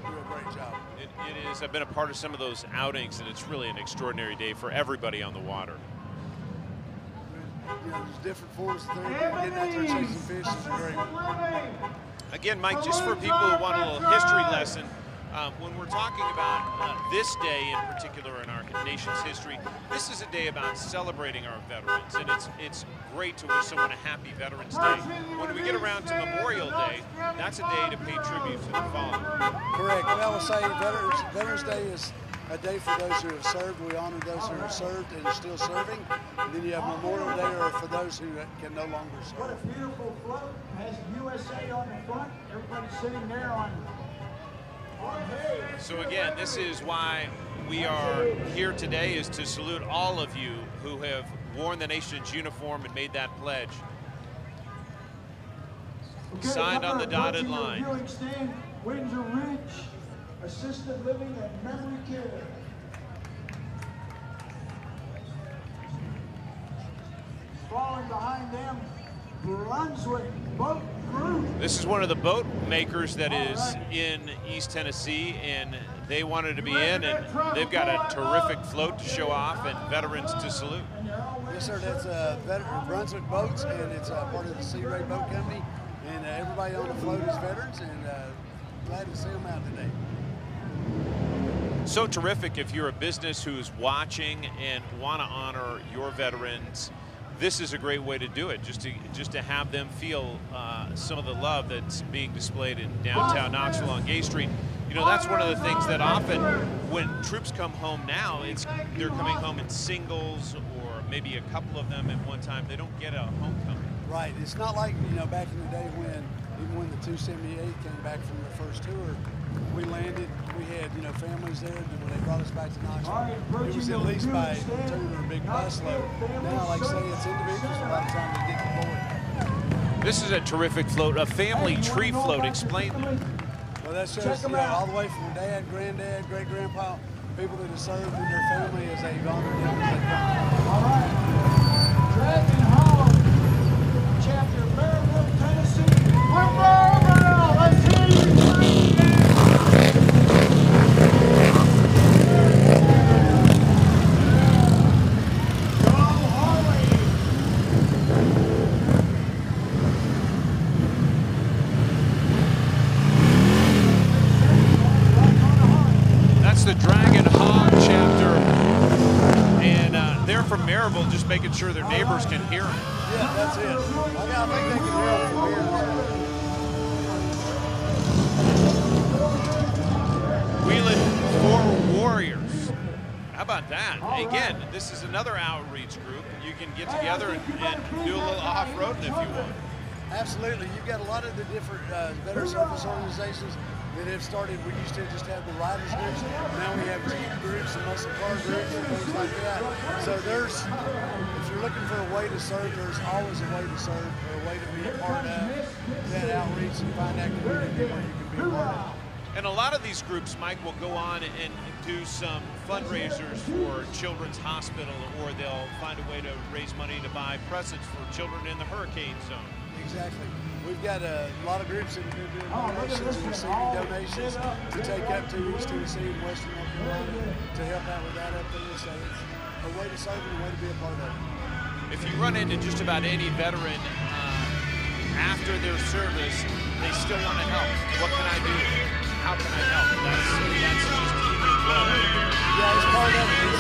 a great job. It is. I've been a part of some of those outings, and it's really an extraordinary day for everybody on the water. You know, there's different forms of therapy. Getting out there and chasing fish is a great one. Again, Mike, just for people who want a little history lesson, when we're talking about this day in particular in our nation's history, this is a day about celebrating our veterans, and it's great to wish someone a happy Veterans Day. When we get around to Memorial Day, that's a day to pay tribute to the fallen. Correct. Well, I will say Veterans Day is a day for those who have served. We honor those who have served and are still serving. And then you have Memorial Day or for those who can no longer What a serve. beautiful float. Has USA on the front. Everybody's sitting there on hay. So again, this is why we are here today, is to salute all of you who have worn the nation's uniform and made that pledge. Okay, Signed on the dotted approaching line. the viewing stand, Windsor Ridge, assisted living and memory care. Falling behind them, Brunswick Boat Group. This is one of the boat makers that is in East Tennessee, and they wanted to be in, and they've got a terrific float to show off and veterans to salute. Yes, sir. That's Brunswick Boats, and it's part of the Sea Ray Boat Company. And everybody on the float is veterans, and glad to see them out today. So terrific if you're a business who's watching and want to honor your veterans. This is a great way to do it, just to have them feel some of the love that's being displayed in downtown Knoxville on Gay Street. You know, that's one of the things that often when troops come home now, they're coming home in singles or maybe a couple of them at one time. They don't get a homecoming. Right. It's not like, you know, back in the day even when the 278 came back from their first tour, we landed, we had, you know, families there, and when they brought us back to Knoxville, it was at least by two or a big bus load. Now, like I say, it's individuals by the time they get deployed. This is a terrific float, a family tree float. Explain that. Well, that's just, you know, all the way from dad, granddad, great-grandpa, people that have served in their family as they've honored them as they come. All right. Dragon Hall, chapter Maryville, Tennessee. We're Maryville. Let's hear you scream. Go Harley. That's the Dragon Hog chapter, and they're from Maryville, just making sure their neighbors can hear them. Yeah, that's it. I think they can hear them from here. Wheeling for Warriors. How about that? Again, this is another outreach group. You can get together and do a little off-roading if you want. Absolutely. You've got a lot of the different veteran service organizations that have started. We used to just have the riders groups. Now we have jeep groups and muscle car groups and things like that. So if you're looking for a way to serve, there's always a way to serve or a way to be a part of that outreach and find that community where you can be a part of. And a lot of these groups, Mike, will go on and do some fundraisers for Children's Hospital, or they'll find a way to raise money to buy presents for children in the hurricane zone. Exactly. We've got a lot of groups that are doing donations and receiving donations to take up to East Tennessee and Western North Carolina to help out with that up there. So it's a way to serve and a way to be a part of it. If you run into just about any veteran after their service, they still want to help. What can I do? How can I help? That's just keeping it going. Yeah, it's part of it.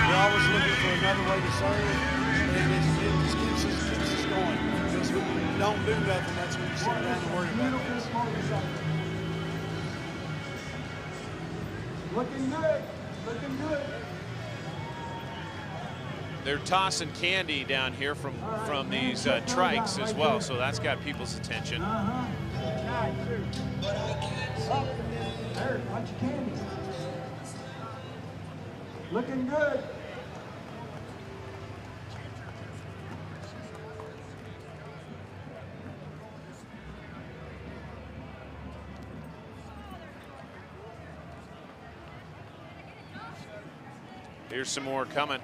We're always looking for another way to serve, and it just keeps us going. Because when you don't do nothing, that's when you sit down and worry about things. Looking good. Looking good. They're tossing candy down here from these trikes as well, so that's got people's attention. There, bunch of candy. Looking good. Here's some more coming.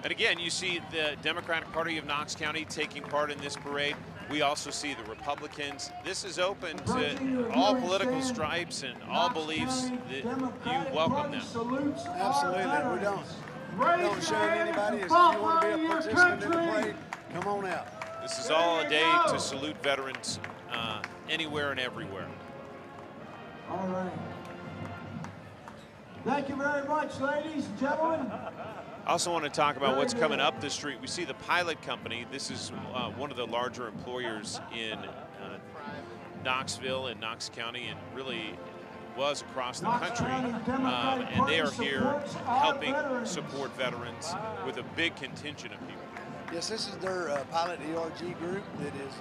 And again, you see the Democratic Party of Knox County taking part in this parade. We also see the Republicans. This is open to all political stripes and all beliefs. That you welcome them. Absolutely. We don't shame anybody. If you want to be a participant in the parade, come on out. This is all a day to salute veterans anywhere and everywhere. All right. Thank you very much, ladies and gentlemen. I also want to talk about what's coming up the street. We see the Pilot Company. This is one of the larger employers in Knoxville and Knox County, and really was across the country. And they are here helping support veterans with a big contingent of people. Yes, this is their Pilot ERG group that is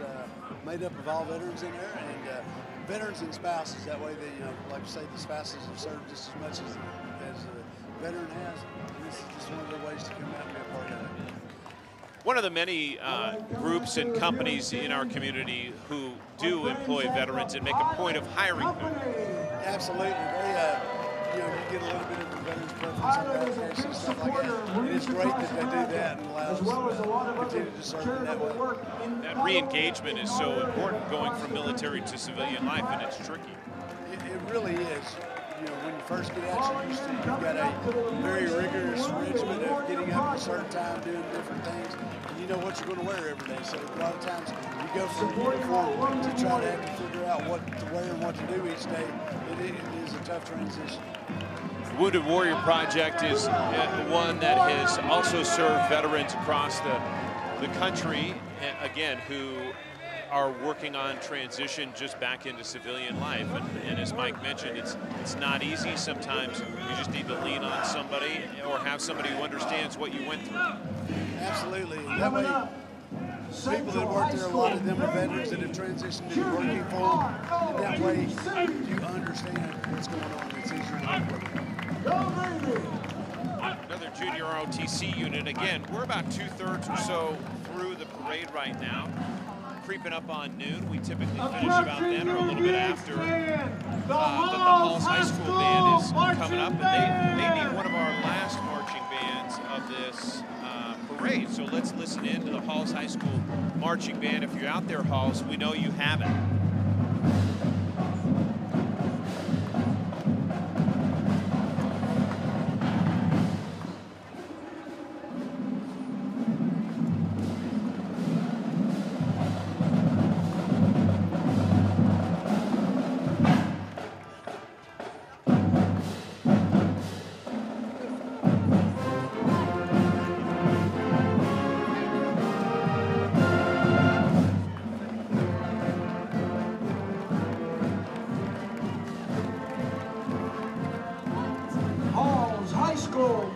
made up of all veterans in there, and veterans and spouses. That way, they, like I say, the spouses have served just as much as the veteran has. And this is just one of the ways to come out and be a part of it. One of the many groups and companies in our community who do employ veterans and make a point of hiring them. Absolutely. They, you get a little bit of the veterans preference on that and stuff like that. And it's great that they do that and allow us to continue to serve in that way. That re-engagement is so important going from military to civilian life, and it's tricky. It really is. You know, when you first get out, you're used to, you've got a very rigorous regimen of getting up at a certain time, doing different things, and you know what you're going to wear every day. So a lot of times you go from uniform to try to have to figure out what to wear and what to do each day. It is a tough transition. The Wounded Warrior Project is one that has also served veterans across the country, again, who are working on transition just back into civilian life. And as Mike mentioned, it's not easy. Sometimes you just need to lean on somebody or have somebody who understands what you went through. Absolutely. That way, people that work there, a lot of them are veterans that have transitioned to working for them. And that way, you understand what's going on. It's easier to work. Another junior ROTC unit. Again, we're about 2/3 or so through the parade right now. Creeping up on noon. We typically finish about then or a little bit after. But the Halls High School band is coming up, and they need one of our last marching bands of this parade. So let's listen in to the Halls High School marching band. If you're out there, Halls, we know you have it.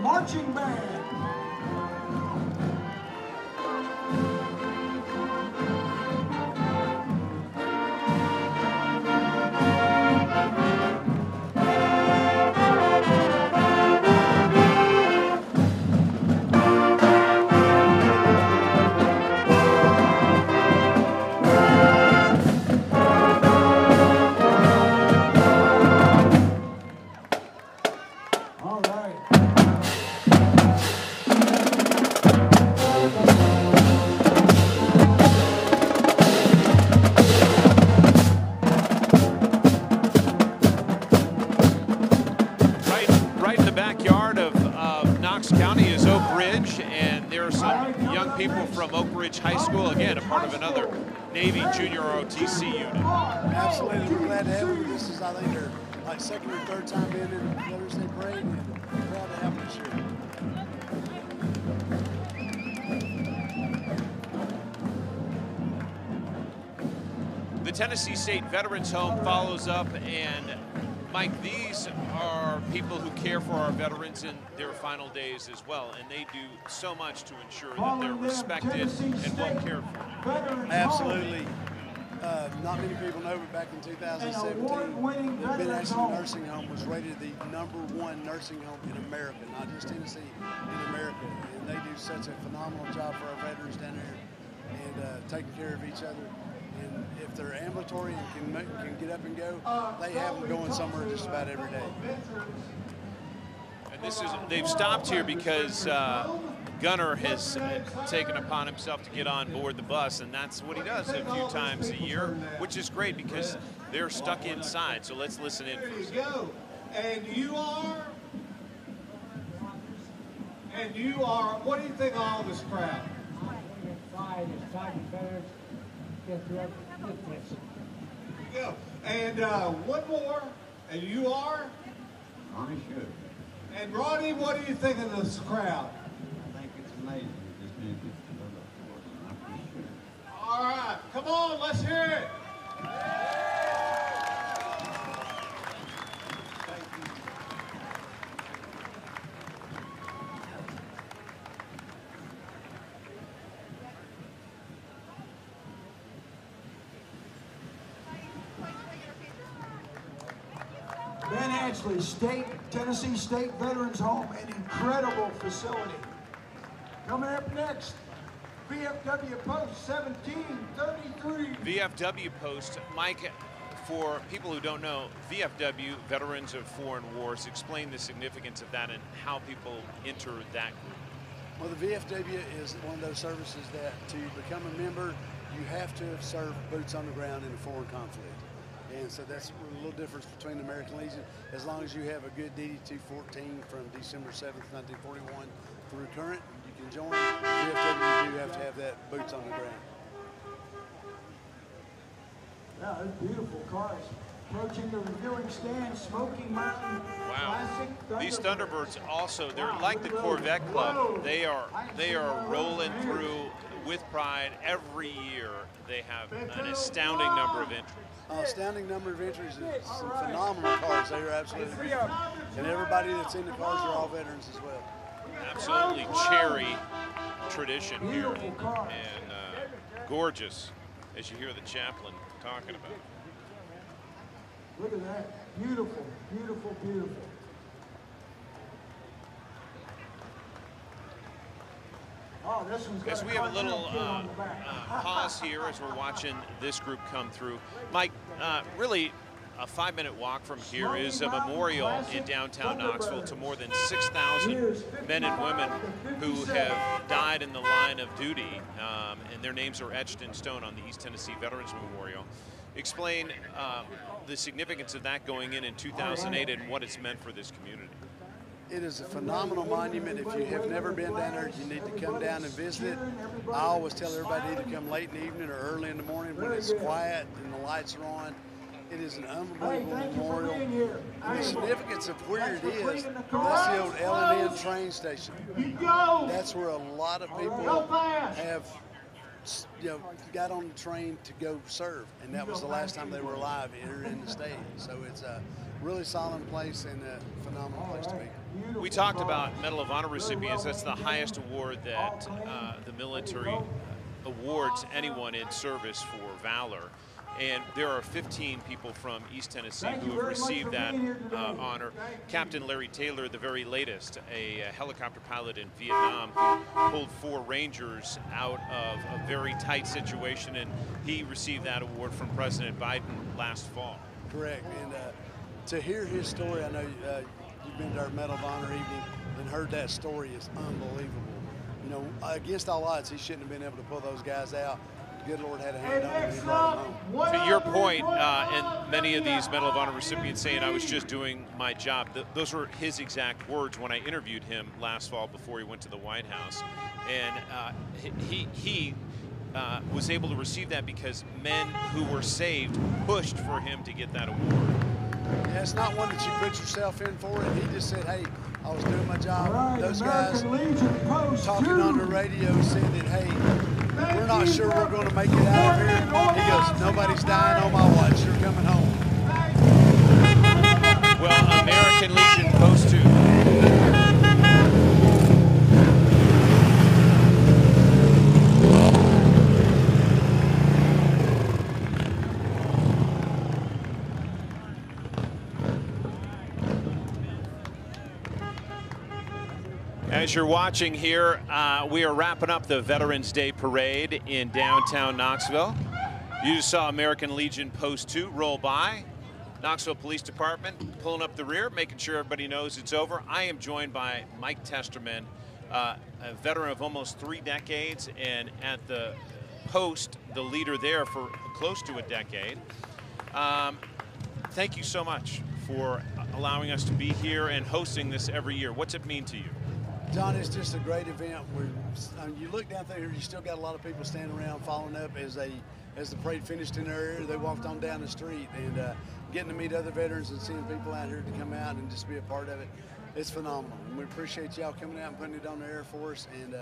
Marching band. From Oak Ridge High School, again, a part of another Navy junior ROTC unit. Absolutely, we're glad to have them. This is, I think, their like second or third time being in the Veterans Day Parade, and we're proud to have them this year. The Tennessee State Veterans Home follows up, and Mike, these are people who care for our veterans in their final days as well, and they do so much to ensure that they're respected and well cared for. Absolutely. Not many people know, but back in 2017, the Ben Ashton Nursing Home was rated the #1 nursing home in America, not just Tennessee, in America. And they do such a phenomenal job for our veterans down there and taking care of each other. And if they're ambulatory and can get up and go, they have them going somewhere just about every day. And they've stopped here because Gunner has taken upon himself to get on board the bus, and that's what he does a few times a year, which is great because they're stuck inside. So let's listen in first. There you go. And you are, what do you think of all this crowd? There you go. And one more, and you are? Ronnie Shook. And Ronnie, what do you think of this crowd? I think it's amazing. It just means it's another force, and I'm pretty sure. All right, come on, let's hear it. Ben Ashley, Tennessee State Veterans Home, an incredible facility. Coming up next, VFW Post 1733. VFW Post, Mike, for people who don't know, VFW, Veterans of Foreign Wars, explain the significance of that and how people enter that group. Well, the VFW is one of those services that to become a member, you have to have served boots on the ground in a foreign conflict. And so that's a little difference between the American Legion. As long as you have a good DD-214 from December 7th, 1941 through current, you can join. VFW, you do have to have that boots on the ground. Yeah, those beautiful cars. Approaching the reviewing stand, Smoky Mountain Classic. These Thunderbirds also, they're like the Corvette Club. They are rolling through with pride every year. They have an astounding number of entries. Astounding number of entries and some phenomenal cars. They are absolutely beautiful. And everybody that's in the cars are all veterans as well. Absolutely cherry tradition here, and gorgeous, as you hear the chaplain talking about. Look at that. Beautiful, beautiful, beautiful. Oh, this one's got As we have a little pause here as we're watching this group come through. Mike, really a 5-minute walk from here is a memorial in downtown Knoxville to more than 6,000 men and women who have died in the line of duty, and their names are etched in stone on the East Tennessee Veterans Memorial. Explain the significance of that going in 2008 and what it's meant for this community. It is a phenomenal monument. If you have never been down there, you need to come down and visit it. I always tell everybody to come late in the evening or early in the morning when it's quiet and the lights are on. It is an unbelievable memorial. And the significance of where it is, that's the old L&N train station. That's where a lot of people have, got on the train to go serve, and that was the last time they were alive here in the state. So it's a really solemn place and a phenomenal place to be. We talked about Medal of Honor recipients. That's the highest award that the military awards anyone in service for valor. And there are 15 people from East Tennessee who have received that honor. Captain Larry Taylor, the very latest, a helicopter pilot in Vietnam who pulled 4 Rangers out of a very tight situation, and he received that award from President Biden last fall. Correct. And to hear his story, I know you've been to our Medal of Honor evening and heard that story is unbelievable. You know, against all odds, he shouldn't have been able to pull those guys out. The good Lord had a hand on him and he brought him home. To your point, and many of these Medal of Honor recipients saying, I was just doing my job. Those were his exact words when I interviewed him last fall before he went to the White House. And he was able to receive that because men who were saved pushed for him to get that award. Yeah, it's not one that you put yourself in for it. He just said, hey, I was doing my job. Those guys talking on the radio said that, hey, we're not sure we're going to make it out of here. He goes, nobody's dying on my watch. You're coming home. Well, American Legion Post 2. As you're watching here, we are wrapping up the Veterans Day Parade in downtown Knoxville. You just saw American Legion Post 2 roll by. Knoxville Police Department pulling up the rear, making sure everybody knows it's over. I am joined by Mike Testerman, a veteran of almost 3 decades, and at the post, the leader there for close to a decade. Thank you so much for allowing us to be here and hosting this every year. What's it mean to you? John, it's just a great event. You look down there, you still got a lot of people standing around following up as the parade finished in their area. They walked on down the street, and getting to meet other veterans and seeing people out here to come out and just be a part of it, it's phenomenal. And we appreciate y'all coming out and putting it on the Air Force, and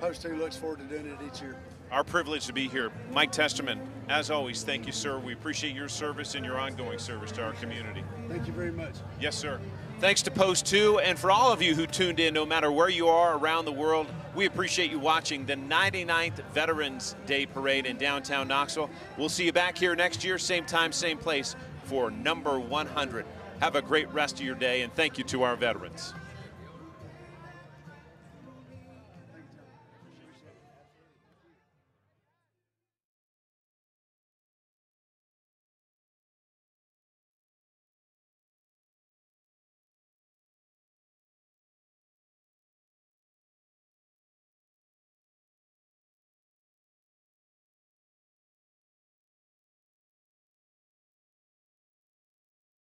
Post 2 looks forward to doing it each year. Our privilege to be here. Mike Testerman, as always, thank you, sir. We appreciate your service and your ongoing service to our community. Thank you very much. Yes, sir. Thanks to Post 2, and for all of you who tuned in, no matter where you are around the world, we appreciate you watching the 99th Veterans Day Parade in downtown Knoxville. We'll see you back here next year, same time, same place, for number 100. Have a great rest of your day, and thank you to our veterans.